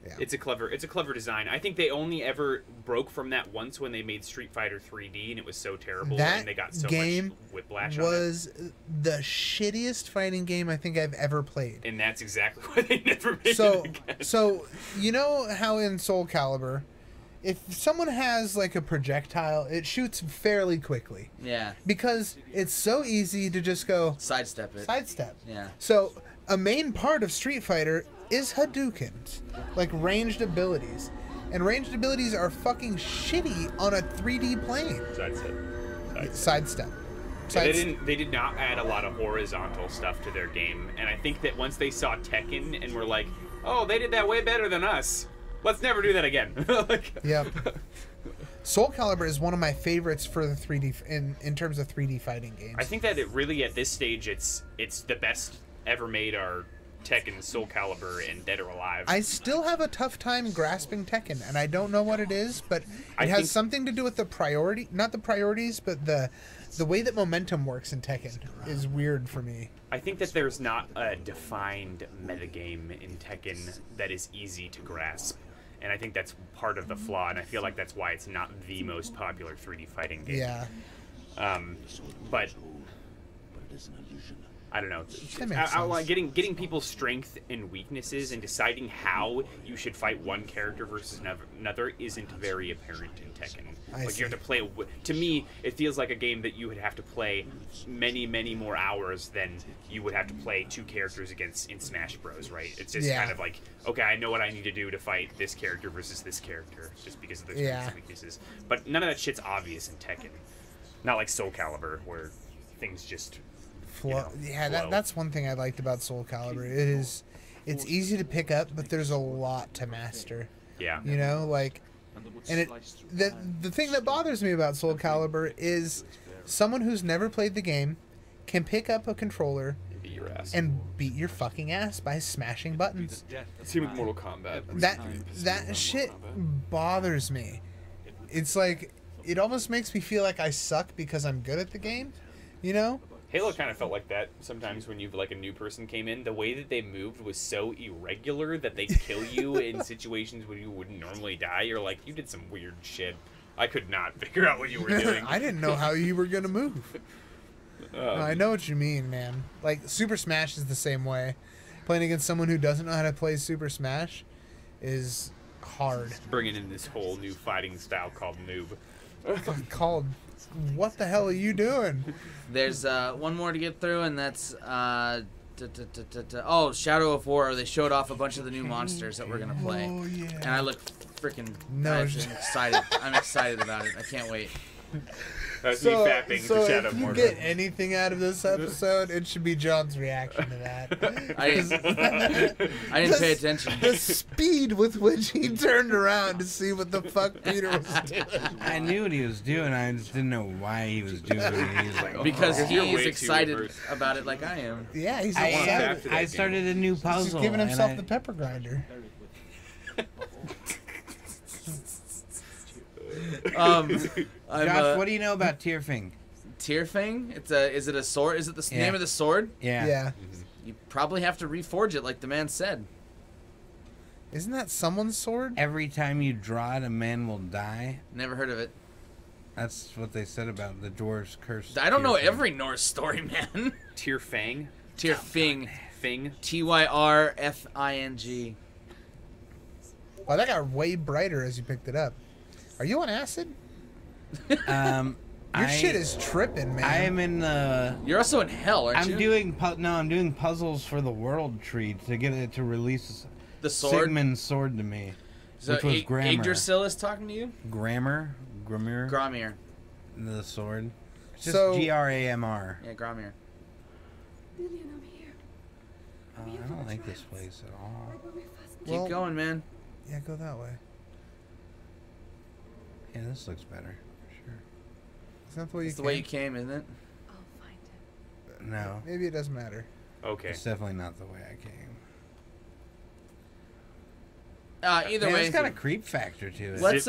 Yeah. It's a clever design. I think they only ever broke from that once when they made Street Fighter 3D, and it was so terrible, That and they got so game much whiplash on it. was the shittiest fighting game I think I've ever played. And that's exactly why they never made So, it again. so you know how in Soul Calibur, if someone has like a projectile, it shoots fairly quickly Yeah. because it's so easy to just go Sidestep it. sidestep. Yeah. So a main part of Street Fighter is Hadoukens, like ranged abilities, and ranged abilities are fucking shitty on a 3D plane. Sidestep. They did not add a lot of horizontal stuff to their game, and I think that once they saw Tekken and were like, "Oh, they did that way better than us. Let's never do that again." Like, Yep. Soul Calibur is one of my favorites for the 3D in terms of 3D fighting games. I think that it really at this stage it's the best ever made are Tekken, Soul Calibur, and Dead or Alive. I still have a tough time grasping Tekken, and I don't know what it is, but I it has think- something to do with the priority, not the priorities, but the way that momentum works in Tekken is weird for me. I think that there's not a defined metagame in Tekken that is easy to grasp. And I think that's part of the flaw, and I feel like that's why it's not the most popular 3D fighting game. Yeah. But I don't know. That makes sense. Getting people's strength and weaknesses and deciding how you should fight one character versus another isn't very apparent in Tekken. I Like see. you have to play. To me, it feels like a game that you would have to play many more hours than you would have to play two characters against in Smash Bros. Right? It's just Yeah. kind of like, okay, I know what I need to do to fight this character versus this character, just because of their strengths Yeah. and weaknesses. But none of that shit's obvious in Tekken. Not like Soul Calibur, where things just flow. you know, Yeah, flow. that's one thing I liked about Soul Calibur. It's easy to pick up, but there's a lot to master. Yeah. You know, like, and the thing that bothers me about Soul Calibur is someone who's never played the game can pick up a controller Beat your ass. and beat your fucking ass by smashing buttons. Same with Mortal Kombat. That shit bothers me. It's like it almost makes me feel like I suck because I'm good at the game, you know? Halo kind of felt like that sometimes when a new person came in. The way that they moved was so irregular that they kill you in situations where you wouldn't normally die. You're like, you did some weird shit. I could not figure out what you were doing. I didn't know how you were gonna move. No, I know what you mean, man. Like Super Smash is the same way. Playing against someone who doesn't know how to play Super Smash is hard. Bringing in this whole new fighting style called noob. Called, what the hell are you doing? There's one more to get through, and that's oh, Shadow of War. They showed off a bunch of the new monsters that we're gonna play, Oh yeah. and I look freaking. No, I'm excited. I'm excited about it. I can't wait. That's me fapping So to Shadow if of you War. get anything out of this episode, it should be John's reaction to that. I didn't pay attention. The speed with which he turned around to see what the fuck Peter was doing. I knew what he was doing. I just didn't know why he was doing it. He was like, Because You're way he's too excited reversed. about it like I am. Yeah, he's I, excited. I started a new He's puzzle. giving and himself I- the pepper grinder. Josh, I'm what do you know about Tearfing? Tearfang. Is it a sword? Is it the name of the sword? Yeah. You probably have to reforge it, like the man said. Isn't that someone's sword? Every time you draw it, a man will die. Never heard of it. That's what they said about the dwarves' curse. I don't know Tearfing. every Norse story, man. Tearfang. Tearfing. Fing. Tyrfing. Wow, that got way brighter as you picked it up. Are you on acid? Your shit is tripping, man. I am in the. You're also in hell, aren't you? I'm doing puzzles for the world tree to get it to release The sword. Sigmund's sword to me, So which was grammar. Yggdrasil is talking to you. Gramir. Gramir. The sword. It's just So- Gramr. Yeah, Gramir. Lillian, I'm here. I don't like this place at all. Keep Well- going, man. Yeah, go that way. Yeah, this looks better. Sure. Is that the way you It's the came? way you came, isn't it? I'll find it. No, Maybe it doesn't matter. Okay. it's definitely not the way I came. Either Man, way, it's got a creep factor to it. Let's,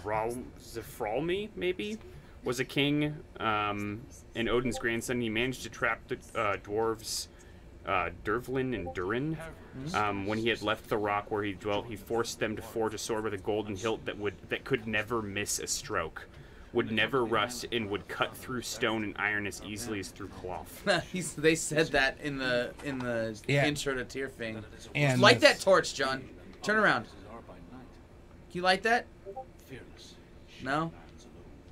Zifralmi, maybe, was a king and Odin's grandson. He managed to trap the dwarves Dervlin and Durin. When he had left the rock where he dwelt, he forced them to forge a sword with a golden hilt that could never miss a stroke, would never rust, and would cut through stone and iron as easily as through cloth. they said that in the Yeah. intro to Tearfing. And Light this- that torch, John. Turn around. Can you light that? No?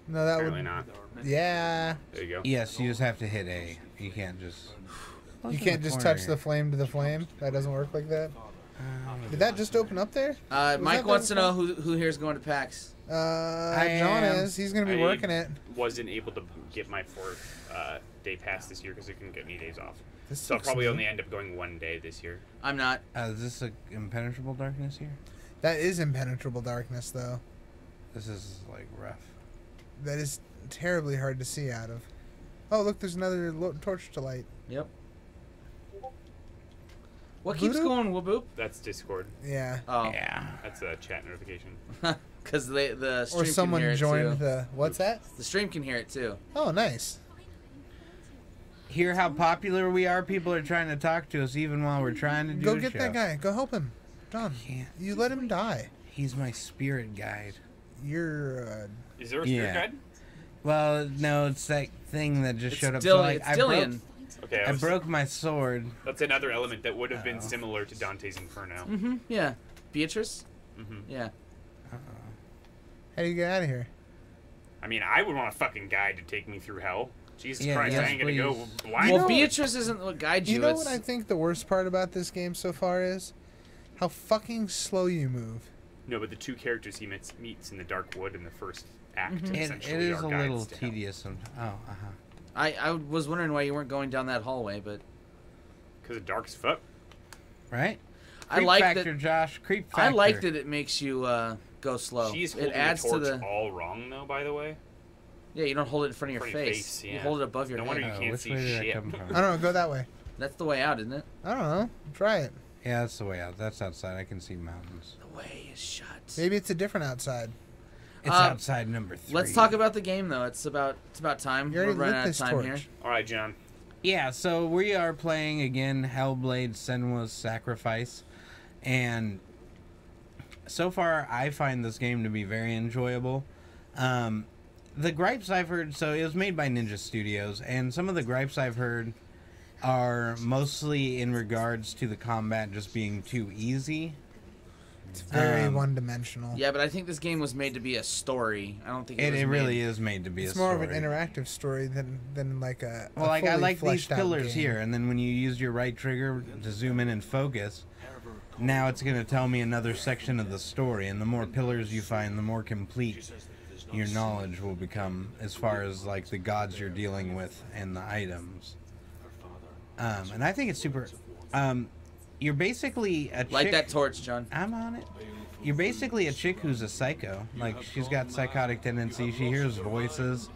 No, that Apparently would. not. Yeah. There you go. Yes, you just have to hit A. You can't just. You can't just touch the flame to the flame. That doesn't work like that. Did that just open up there? Mike that wants to the- know who here's going to PAX. John am. is. He's gonna be I working it. Wasn't able to get my fourth day pass this year because I couldn't get any days off. This So I'll looks probably neat. only end up going one day this year. I'm not. Is this a impenetrable darkness here? That is impenetrable darkness, though. This is like rough. That is terribly hard to see out of. Oh, look, there's another torch to light. Yep. What keeps Voodoo? going, Waboop? That's Discord. Yeah. Oh, Yeah. That's a chat notification. because the stream Or can someone hear it joined too. the. What's that? The stream can hear it too. Oh, nice. Hear how popular we are? People are trying to talk to us even while we're trying to do Go a get show. that guy. Go help him. John, Can't. you let him die. He's my spirit guide. You're. Is there a spirit Yeah. guide? Well, no, it's that thing that just It's showed up. Dillian. I It's Dillian. Okay, I broke my sword. That's another element that would have been similar to Dante's Inferno. Mm-hmm. Yeah. Beatrice. hmm Yeah. How do you get out of here? I mean, I would want a fucking guide to take me through hell. Jesus Yeah, Christ, yes, I ain't gonna go please. blind. You Well, know- Beatrice isn't what guides you. You know it's, what I think the worst part about this game so far is? How fucking slow you move. No, but the two characters he meets in the Dark Wood in the first act Mhm. It essentially is are a guides little to hell. tedious sometimes. Oh, I was wondering why you weren't going down that hallway, but Because of dark as fuck. Right? I Creep like factor, that. Josh. Creep factor. I like that it makes you go slow. She's It holding adds the to torch the. all wrong, though, by the way. Yeah, you don't hold it in front of your front of your face. face, You yeah. hold it above your No head. wonder you can't which see way did shit. that come from? I don't know. Go that way. That's the way out, isn't it? I don't know. Try it. Yeah, that's the way out. That's outside. I can see mountains. The way is shut. Maybe it's a different outside. It's outside number 3. Let's talk about the game though. It's about time. You already We're running lit out of this time torch. here. All right, John. Yeah, so we are playing again Hellblade Senua's Sacrifice. And so far, I find this game to be very enjoyable. The gripes I've heard, so it was made by Ninja Studios, and some of the gripes I've heard are mostly in regards to the combat just being too easy. It's very one-dimensional. Yeah, but I think this game was made to be a story. I don't think it was It made... really is made to be It's a more story. of an interactive story than like a. Well, like I fully like these fleshed out pillars game. here, and then when you use your right trigger to zoom in and focus, now it's going to tell me another section of the story, and the more pillars you find, the more complete your knowledge will become as far as like the gods you're dealing with and the items. And I think it's super. You're basically a chick. Light that torch, John. I'm on it. You're basically a chick who's a psycho. Like, she's got psychotic tendencies. She hears voices.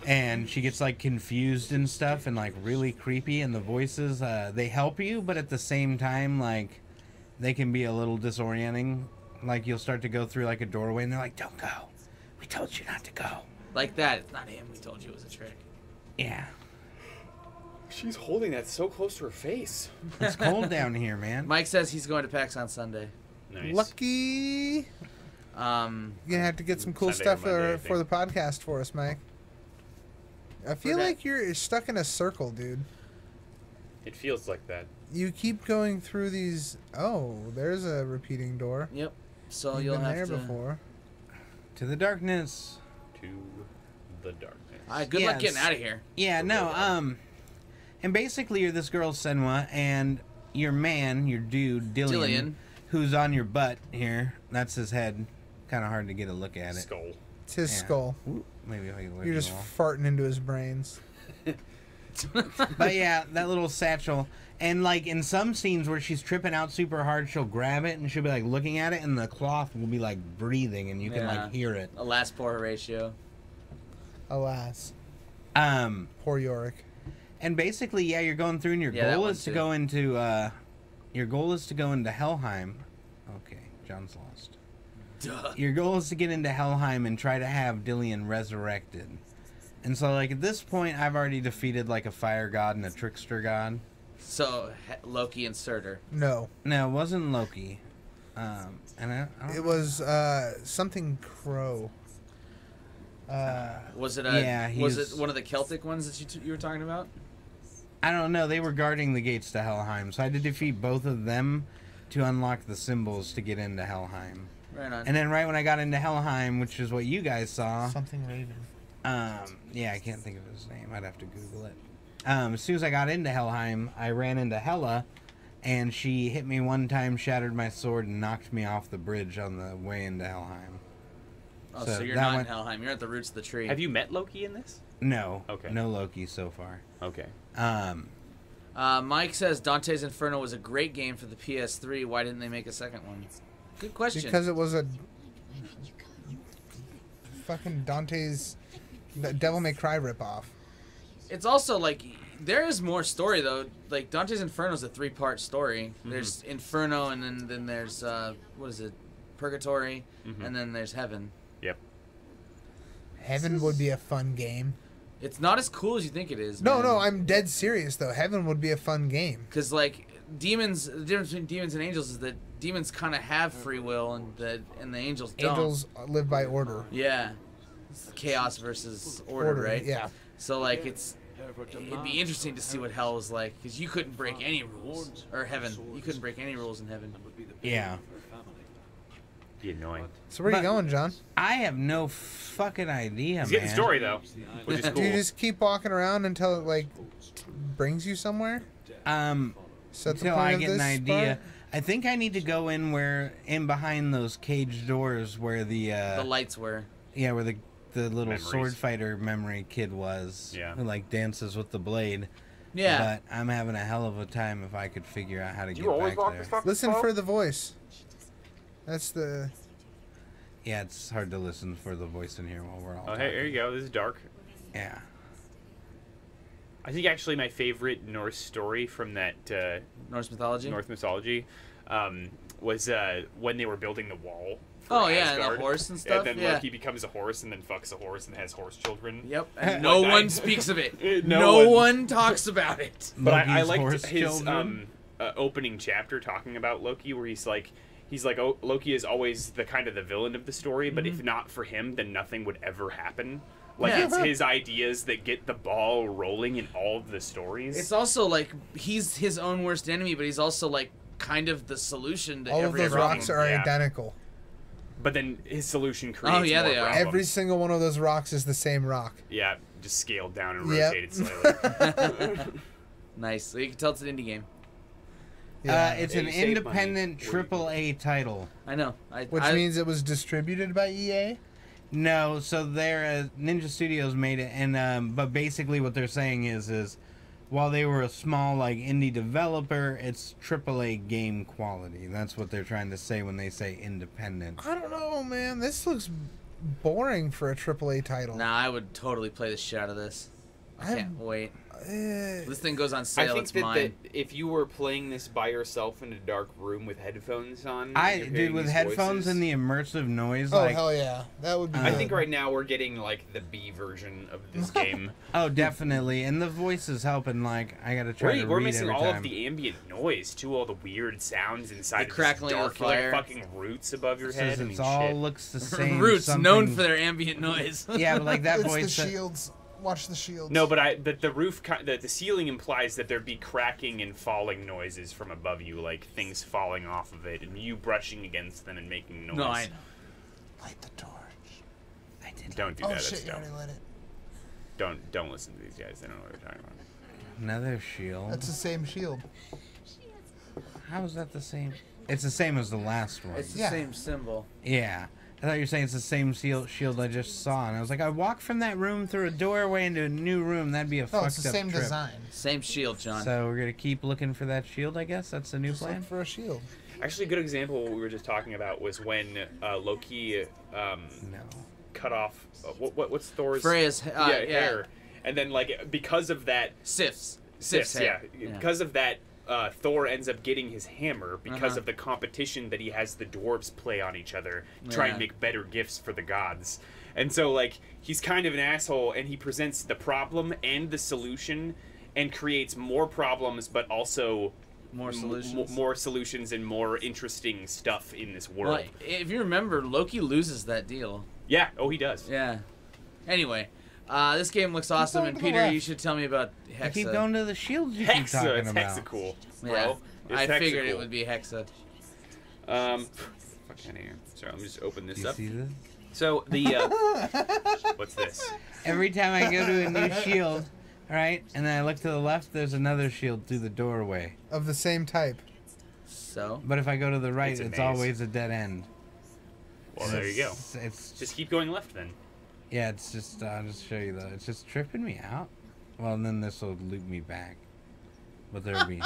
And she gets, like, confused and stuff and, like, really creepy. And the voices, they help you, but at the same time, like, they can be a little disorienting. Like, you'll start to go through, like, a doorway, and they're like, don't go. We told you not to go. Like that. It's not him. We told you it was a trick. Yeah. She's holding that so close to her face. It's cold down here, man. Mike says he's going to PAX on Sunday. Nice. Lucky. You're gonna have to get some cool Sunday or stuff Monday, I for the podcast for us, Mike. I feel that- like you're stuck in a circle, dude. It feels like that. You keep going through these. Oh, there's a repeating door. Yep. So You've you'll been have there to. before. To the darkness. To the darkness. All right, good luck Yes. getting out of here. Yeah, no, and basically you're this girl, Senua, and your man, your dude, Dillian, who's on your butt here. That's his head. Kind of hard to get a look at it. Skull. It's his Yeah. skull. Ooh, maybe if I can You're just farting into his brains. But yeah, that little satchel. And like in some scenes where she's tripping out super hard, she'll grab it and she'll be like looking at it, and the cloth will be like breathing, and you can Yeah. like hear it. Alas, poor Horatio. Alas, Um, poor Yorick. and basically, yeah, you're going through, and your Yeah, that goal one is to too. go into, Helheim. Okay, John's lost. Duh. Your goal is to get into Helheim and try to have Dillian resurrected. And so, like, at this point, I've already defeated, like, a fire god and a trickster god. So Loki and Surtur. No, No, it wasn't Loki. And I don't it was something crow. Was it Yeah, was he's- it one of the Celtic ones that you were talking about? I don't know. They were guarding the gates to Helheim, so I had to defeat both of them to unlock the symbols to get into Helheim. Right on. And then right when I got into Helheim, which is what you guys saw, Something raven. yeah, I can't think of his name. I'd have to Google it. As soon as I got into Helheim, I ran into Hela, and she hit me one time, shattered my sword, and knocked me off the bridge on the way into Helheim. Oh, so so you're that not went- in Helheim. You're at the roots of the tree. Have you met Loki in this? No. Okay. No Loki so far. Okay. Mike says Dante's Inferno was a great game for the PS3. Why didn't they make a second one? Good question. Because it was a fucking Dante's Devil May Cry ripoff. It's also like there is more story though. Like Dante's Inferno is a 3-part story. There's Inferno, and then there's what is it, Purgatory, and then there's Heaven. Yep. Heaven would be a fun game. It's not as cool as you think it is. No, I'm dead serious though. Heaven would be a fun game. Because like demons, the difference between demons and angels is that demons kind of have free will, and the angels don't. Angels live by order. Yeah. It's chaos versus order, right? Yeah. So like it'd be interesting to see what hell was like, because you couldn't break any rules, or heaven. You couldn't break any rules in heaven. Yeah. Be annoying. So where are you But- going, John? I have no fucking idea, He's man. getting the story though, which is Do you cool. just keep walking around until it like brings you somewhere? Is that the Until point I of get an this idea. part? I think I need to go in behind those caged doors where the The lights were. yeah, where the the little Memories. sword fighter memory kid was. Yeah. Who like dances with the blade. Yeah. But I'm having a hell of a time if I could figure out how to Do get you always back walk there. this fucking Listen slow? for the voice. That's the. Yeah, it's hard to listen for the voice in here while we're all Oh, talking. hey, there you go. This is dark. Yeah. I think actually my favorite Norse story from that Norse mythology. Norse mythology was when they were building the wall. For Oh, yeah, and the Asgard. horse and stuff, And then yeah. Loki becomes a horse and then fucks a horse and has horse children. Yep. And no Like, one speaks of it. No No one. one talks about it. But I Loki's liked horse his children. opening chapter talking about Loki, where he's like, oh, Loki is always the kind of the villain of the story, but if not for him, then nothing would ever happen. Like Yeah. it's his ideas that get the ball rolling in all of the stories. It's also like he's his own worst enemy, but he's also like kind of the solution to All of every those problem. rocks are Yeah. identical. But then his solution creates Oh, yeah, more they are. problems. Every single one of those rocks is the same rock. Yeah, just scaled down and Yep. rotated slightly. Nice. So you can tell it's an indie game. Yeah. It's Yeah, an you save money. independent AAA title. I know. Which means it was distributed by E EA. No, so they're Ninja Studios made it, and but basically what they're saying is while they were a small like indie developer, it's AAA game quality. That's what they're trying to say when they say independent. I don't know, man. This looks boring for a AAA title. Nah, I would totally play the shit out of this. I can't wait. Eh, This thing goes on I sale. think It's that mine. if you were playing this by yourself in a dark room with headphones on, and you're Dude, hearing with these headphones voices, and the immersive noise, oh like hell yeah, that would be. I good. think right now we're getting like the B version of this game. oh, definitely, and the voice is helping. Like I gotta try to We're read missing every all time. of the ambient noise too, all the weird sounds inside The of crackling this of dark, the fire. like fucking roots above your It head. says I mean, it's all shit. looks the same. Roots, known something- for their ambient noise. Yeah, but like that It's voice. the shields. Watch the shields. No, but the roof, the ceiling implies that there'd be cracking and falling noises from above you, like things falling off of it, and you brushing against them and making noise. No, I know. Light the torch. I did. Don't do Oh that. That's shit, you dumb. already lit it. Don't listen to these guys. They don't know what they're talking about. Another shield. That's the same shield. How is that the same? It's the same as the last one. It's the Yeah. same symbol. Yeah. I thought you were saying it's the same shield I just saw, and I was like, I walked from that room through a doorway into a new room. That'd be a No, fucked it's the up same trip. design. Same shield, John. So we're gonna keep looking for that shield, I guess. That's the new Just plan. look for a shield. Actually, a good example of what we were just talking about was when Loki No. cut off what's Thor's Freya's hair, and then like because of that, Sif's yeah, hair. because of that. Thor ends up getting his hammer because Uh-huh. of the competition that he has the dwarves play on each other, try and Yeah. make better gifts for the gods. And so, like, he's kind of an asshole, and he presents the problem and the solution, and creates more problems, but also More solutions. more solutions and more interesting stuff in this world. Well, if you remember, Loki loses that deal. Yeah. Oh, he does. Yeah. Anyway, this game looks awesome, going and to the Peter, left. you should tell me about I Hexa. keep going to the shields you keep Hexa. talking It's about. Hexacool, bro. Yeah. It's I figured Hexacool. it would be Hexa. Fuck out of here. Sorry, let me just open Do this you up. see this? So the what's this? Every time I go to a new shield, right, and then I look to the left, there's another shield through the doorway. Of the same type. So, But if I go to the right, It's a it's maze. always a dead end. Well, there you go. It's Just keep going left then. yeah, it's just I'll just show you that. It's just tripping me out. Well, and then this will loop me back. But there'll be.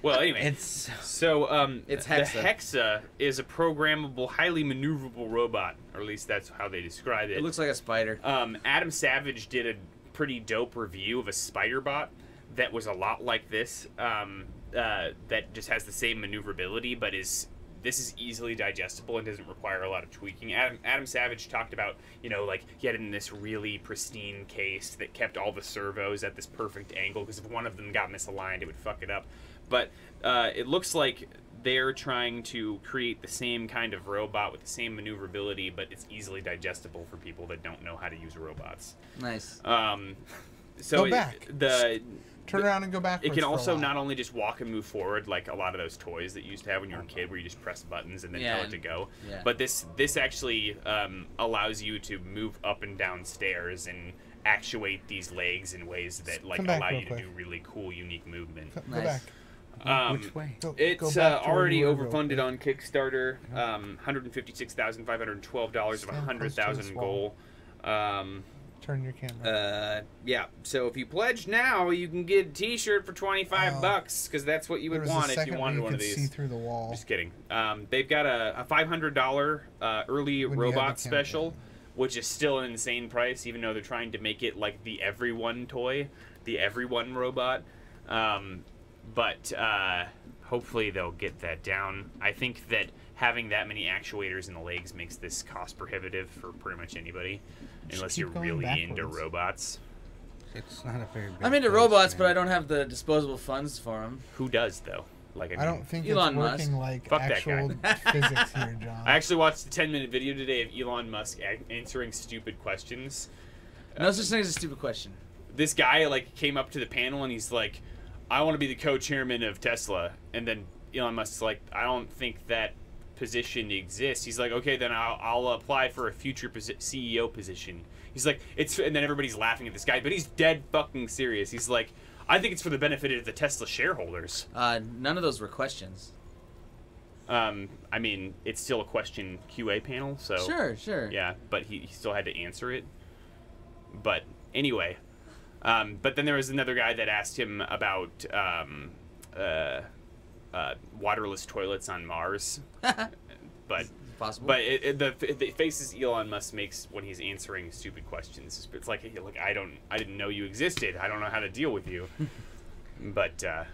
Well, anyway. It's So, It's the Hexa. Hexa is a programmable, highly maneuverable robot, or at least that's how they describe it. it looks like a spider. Adam Savage did a pretty dope review of a spider bot that was a lot like this, that just has the same maneuverability, but this is easily digestible and doesn't require a lot of tweaking. Adam Savage talked about, like he had it in this really pristine case that kept all the servos at this perfect angle, because if one of them got misaligned, it would fuck it up. But it looks like they're trying to create the same kind of robot with the same maneuverability, but it's easily digestible for people that don't know how to use robots. Nice. So Go back. Turn around and go backwards. It can for a also while. not only just walk and move forward like a lot of those toys that you used to have when you were a kid, where you just press buttons and then Yeah, tell it to go. yeah. But this actually allows you to move up and down stairs and actuate these legs in ways that like Come back allow real you to quick. do really cool, unique movement. Go Nice. back. which way? Go It's back to where already you were real overfunded quick. on Kickstarter. $156,512 of a Stand close to 100,000 this goal. Turn your camera. Yeah. So if you pledge now, you can get a T-shirt for $25 because that's what you There would was a want if you second wanted where one of could these. see through the wall. Just kidding. They've got a $500 early When you had robot the camera special, down. which is still an insane price, even though they're trying to make it like the everyone toy, the everyone robot. But hopefully they'll get that down. I think that having that many actuators in the legs makes this cost prohibitive for pretty much anybody, unless keep you're going really into backwards. robots. It's not a very big I'm into place, robots, but man. I don't have the disposable funds for them. Who does though? Like I don't think Elon it's working Musk. like Fuck that actual physics here, John. I actually watched a 10-minute video today of Elon Musk answering stupid questions. No such thing as a stupid question. This guy like came up to the panel and he's like, I want to be the co-chairman of Tesla. And then Elon Musk's like, I don't think that position exists. He's like, okay, then I'll apply for a future CEO position. He's like, and then everybody's laughing at this guy, but he's dead fucking serious. He's like, I think it's for the benefit of the Tesla shareholders. None of those were questions. I mean, it's still a question QA panel, so Sure. yeah, but he still had to answer it. But anyway, but then there was another guy that asked him about waterless toilets on Mars. But Possible. the faces Elon Musk makes when he's answering stupid questions, it's like I didn't know you existed. I don't know how to deal with you. But yeah.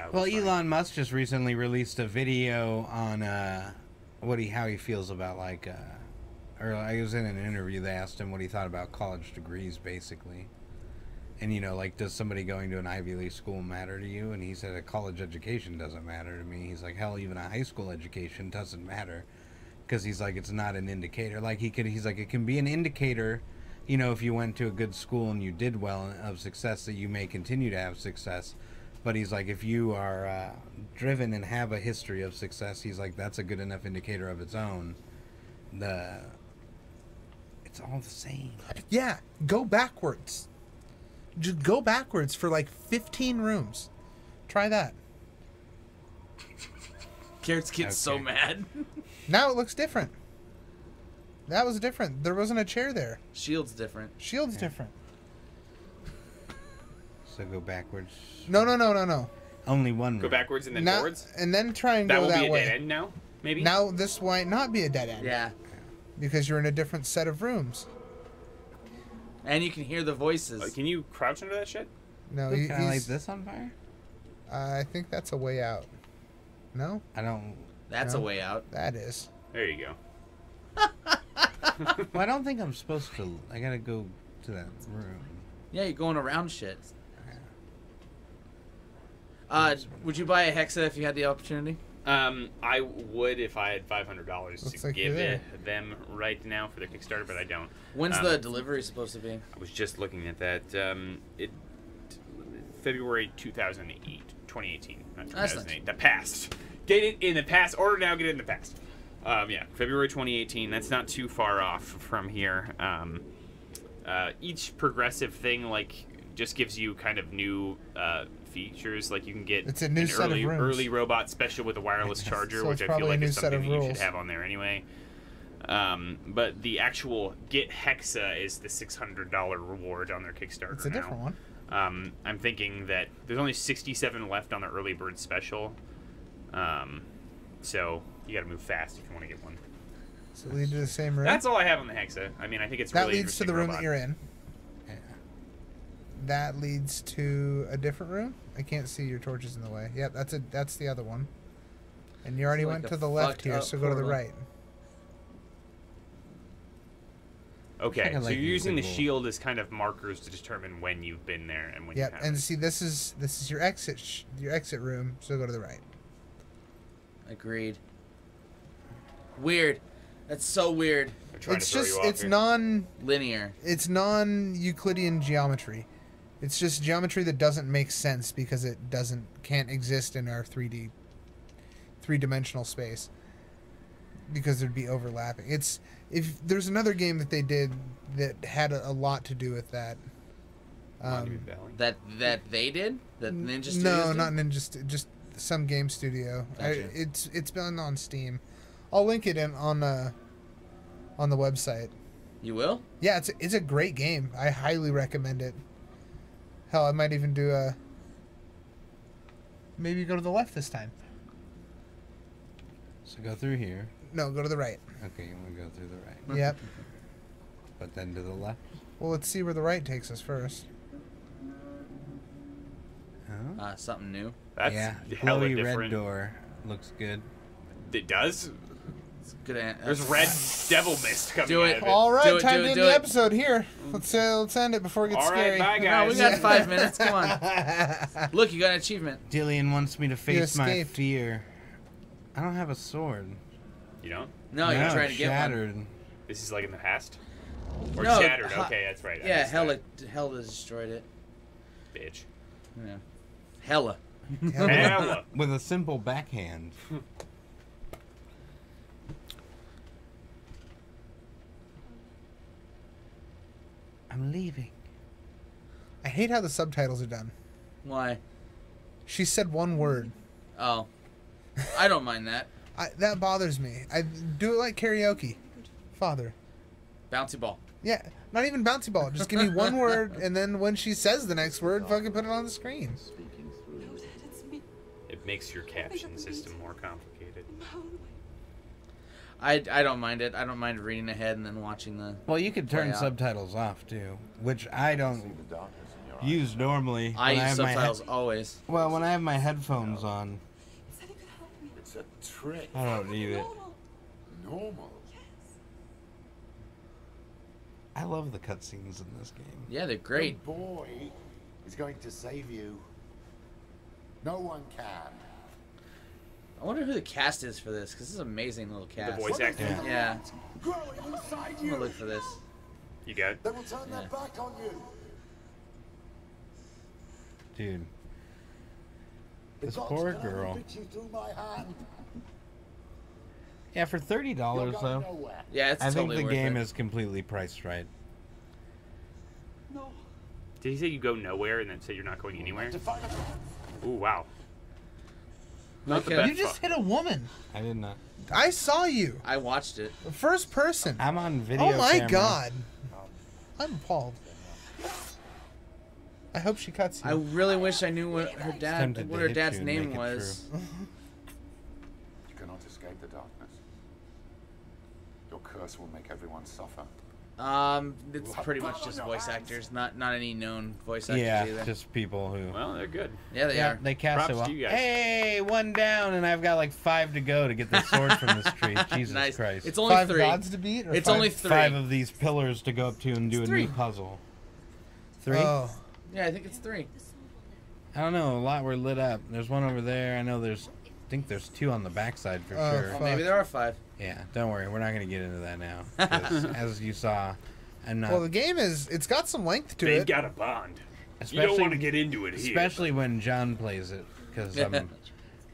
it Well, was fine. Elon Musk just recently released a video on how he feels about or I was in an interview. They asked him what he thought about college degrees, basically. And does somebody going to an Ivy League school matter to you? And he said a college education doesn't matter to me. He's like, hell, even a high school education doesn't matter, because he's like, it's not an indicator. He's like, it can be an indicator, if you went to a good school and you did well of success, that you may continue to have success. But he's like, if you are driven and have a history of success, he's like, that's a good enough indicator of its own. It's all the same. Yeah, go backwards. Just go backwards for like 15 rooms. Try that. Carrots gets so Okay. mad. Now it looks different. That was different. There wasn't a chair there. Shield's different. Shield's different. So go backwards. No. Only one Go room. backwards and then Now, forwards. and then try and That go will that be a way. dead end now. Maybe. Now this might not be a dead end. Yeah. Because you're in a different set of rooms. And you can hear the voices. Can you crouch under that shit? No, Can I light he's, this on fire? I think that's a way out. No? I don't. That's No. a way out. That is. There you go. Well, I don't think I'm supposed to. I gotta go to that room. Yeah, you're going around shit. Would you buy a Hexa if you had the opportunity? I would if I had $500 Looks to like give you're there. them right now for their Kickstarter, but I don't. When's the delivery supposed to be? I was just looking at that. February 2018, not That's 2008. The past. Get it in the past. Order now. Get it in the past. Yeah, February 2018. That's not too far off from here. Each progressive thing just gives you kind of new features. Like you can get It's a new an set of rooms. early robot special with a wireless charger, So which it's I feel probably a like new is set something of that you should rules. have on there anyway. But the actual Get Hexa is the $600 reward on their Kickstarter. It's a different one. I'm thinking that there's only 67 left on the early bird special. So you got to move fast if you want to get one. Does it lead to the same room? That's all I have on the Hexa. I mean, I think it's that really leads to interesting the room robot. that you're in. Yeah. That leads to a different room. I can't see your torches in the way. Yep, that's the other one. And you already It's like went a to the left fucked here, up so go to the portal. right. Okay, Kinda so like you're using the invisible. shield as kind of markers to determine when you've been there and when Yep, you and haven't. see this is your exit room, so go to the right. Agreed. Weird. That's so weird. They're trying It's to throw just you off it's here. non-Euclidean geometry. It's just geometry that doesn't make sense because it can't exist in our three-dimensional space. Because there'd be overlapping. If there's another game that they did that had a lot to do with that. Monument Valley. That they did? That Ninja Studios No, did? not Ninja. Just some game studio. Gotcha. It's been on Steam. I'll link it in on the website. You will? Yeah, it's a great game. I highly recommend it. Hell, I might even do a... Maybe go to the left this time. So go through here. No, go to the right. Okay, you want to go through the right. Yep. But then to the left. Well, let's see where the right takes us first. Oh. Something new. That's yeah, hella glowy red different. Looks good. It does? It's good. There's red devil mist coming Do out it. of it. All right, Do it, time do to it, end do the it. episode here. Let's end it before it gets All right, scary. bye, No, guys. we got 5 minutes. Come on. Look, you got an achievement. Dillian wants me to face my escaped. fear. I don't have a sword. You don't? No, you're trying to get shattered. one. This is like in the past? Or No, shattered. Okay, that's right. I Yeah, missed Hella destroyed it. that. Bitch. Yeah. Hella. Hella. With a simple backhand. I'm leaving. I hate how the subtitles are done. Why? She said one word. Oh. I don't mind that. That bothers me. I do it like karaoke. Father. Bouncy ball. Yeah, not even bouncy ball. Just give me one word, and then when she says the next word, fucking put it on the screen. No, Dad, it's me. It makes your caption system more complicated. Mom. I don't mind it. I don't mind reading ahead and then watching the... Well, you could turn Play out. subtitles off too, which I don't use normally. I when use have my subtitles always. Well, when I have my headphones on, He said he could help me. It's a trick. I don't need it. Normal. Normal. Yes. I love the cutscenes in this game. Yeah, they're great. The boy is going to save you. No one can. I wonder who the cast is for this, because this is an amazing little cast. The voice acting. Yeah. Yeah. Growing inside I'm you. gonna look for this. You got it? They will turn their Yeah. back on you. Dude, The This gods poor can girl. only reach you through my hand. yeah, for $30 You're going though, nowhere. Yeah, it's I think totally the worth game it. is completely priced right. No. Did he say you go nowhere and then say you're not going anywhere? To find a Ooh, wow. Not the Okay. best. You just hit a woman. I did not. I saw you. I watched it. First person. I'm on video. Oh my camera. god. I'm appalled. I hope she cuts I you. really wish I knew what her tempted to what her hit dad's you and name make it was. You cannot escape the darkness. Your curse will make everyone suffer. It's pretty much just voice actors, not any known voice actors Yeah, either. just people who. Well, they're good. Yeah, they Yeah, are. they cast Props it well. to you guys. Hey, one down, and I've got like 5 to go to get the sword from this tree. Jesus Nice. Christ! It's only 5 3. gods to beat? Or It's five? only 3. 5 of these pillars to go up to and do a It's 3. new puzzle. 3? Oh. Yeah, I think it's 3. I don't know. A lot were lit up. There's one over there. I know there's. I think there's 2 on the backside for Oh, sure. Well, maybe there are 5. Yeah, don't worry. We're not gonna get into that now. 'Cause as you saw, I'm not. Well, the game it's got some length to They've it. got a bond. You especially don't want to get into it here. especially when John plays it, because I'm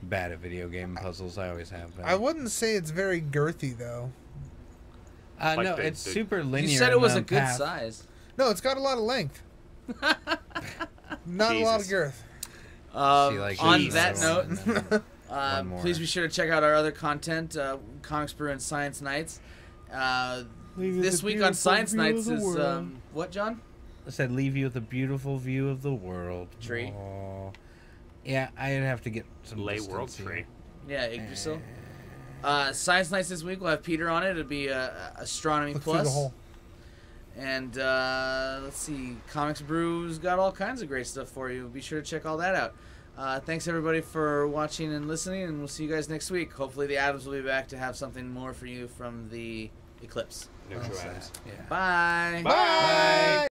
bad at video game puzzles. I always have been. I wouldn't say it's very girthy though. Like no, the- it's the- super linear. You said it and was a on good path. size. No, it's got a lot of length. Not a lot of Jesus. girth. See, like, On these that little note, ones and then one more. please be sure to check out our other content, Comics Brew and Science Nights. Leave you This with a week on beautiful Science view of Nights the is world. what, John? I said leave you with a beautiful view of the world. Tree. Aw. Yeah, I'd have to get some Lay distance World here. Tree. Yeah, Yggdrasil. Science Nights this week. We'll have Peter on it. It'll be Astronomy Look through Plus. the hole. And let's see, Comics Brew's got all kinds of great stuff for you. Be sure to check all that out. Thanks everybody for watching and listening, and we'll see you guys next week. Hopefully the Adams will be back to have something more for you from the Eclipse. No Joe Adams. Yeah. Bye. Bye.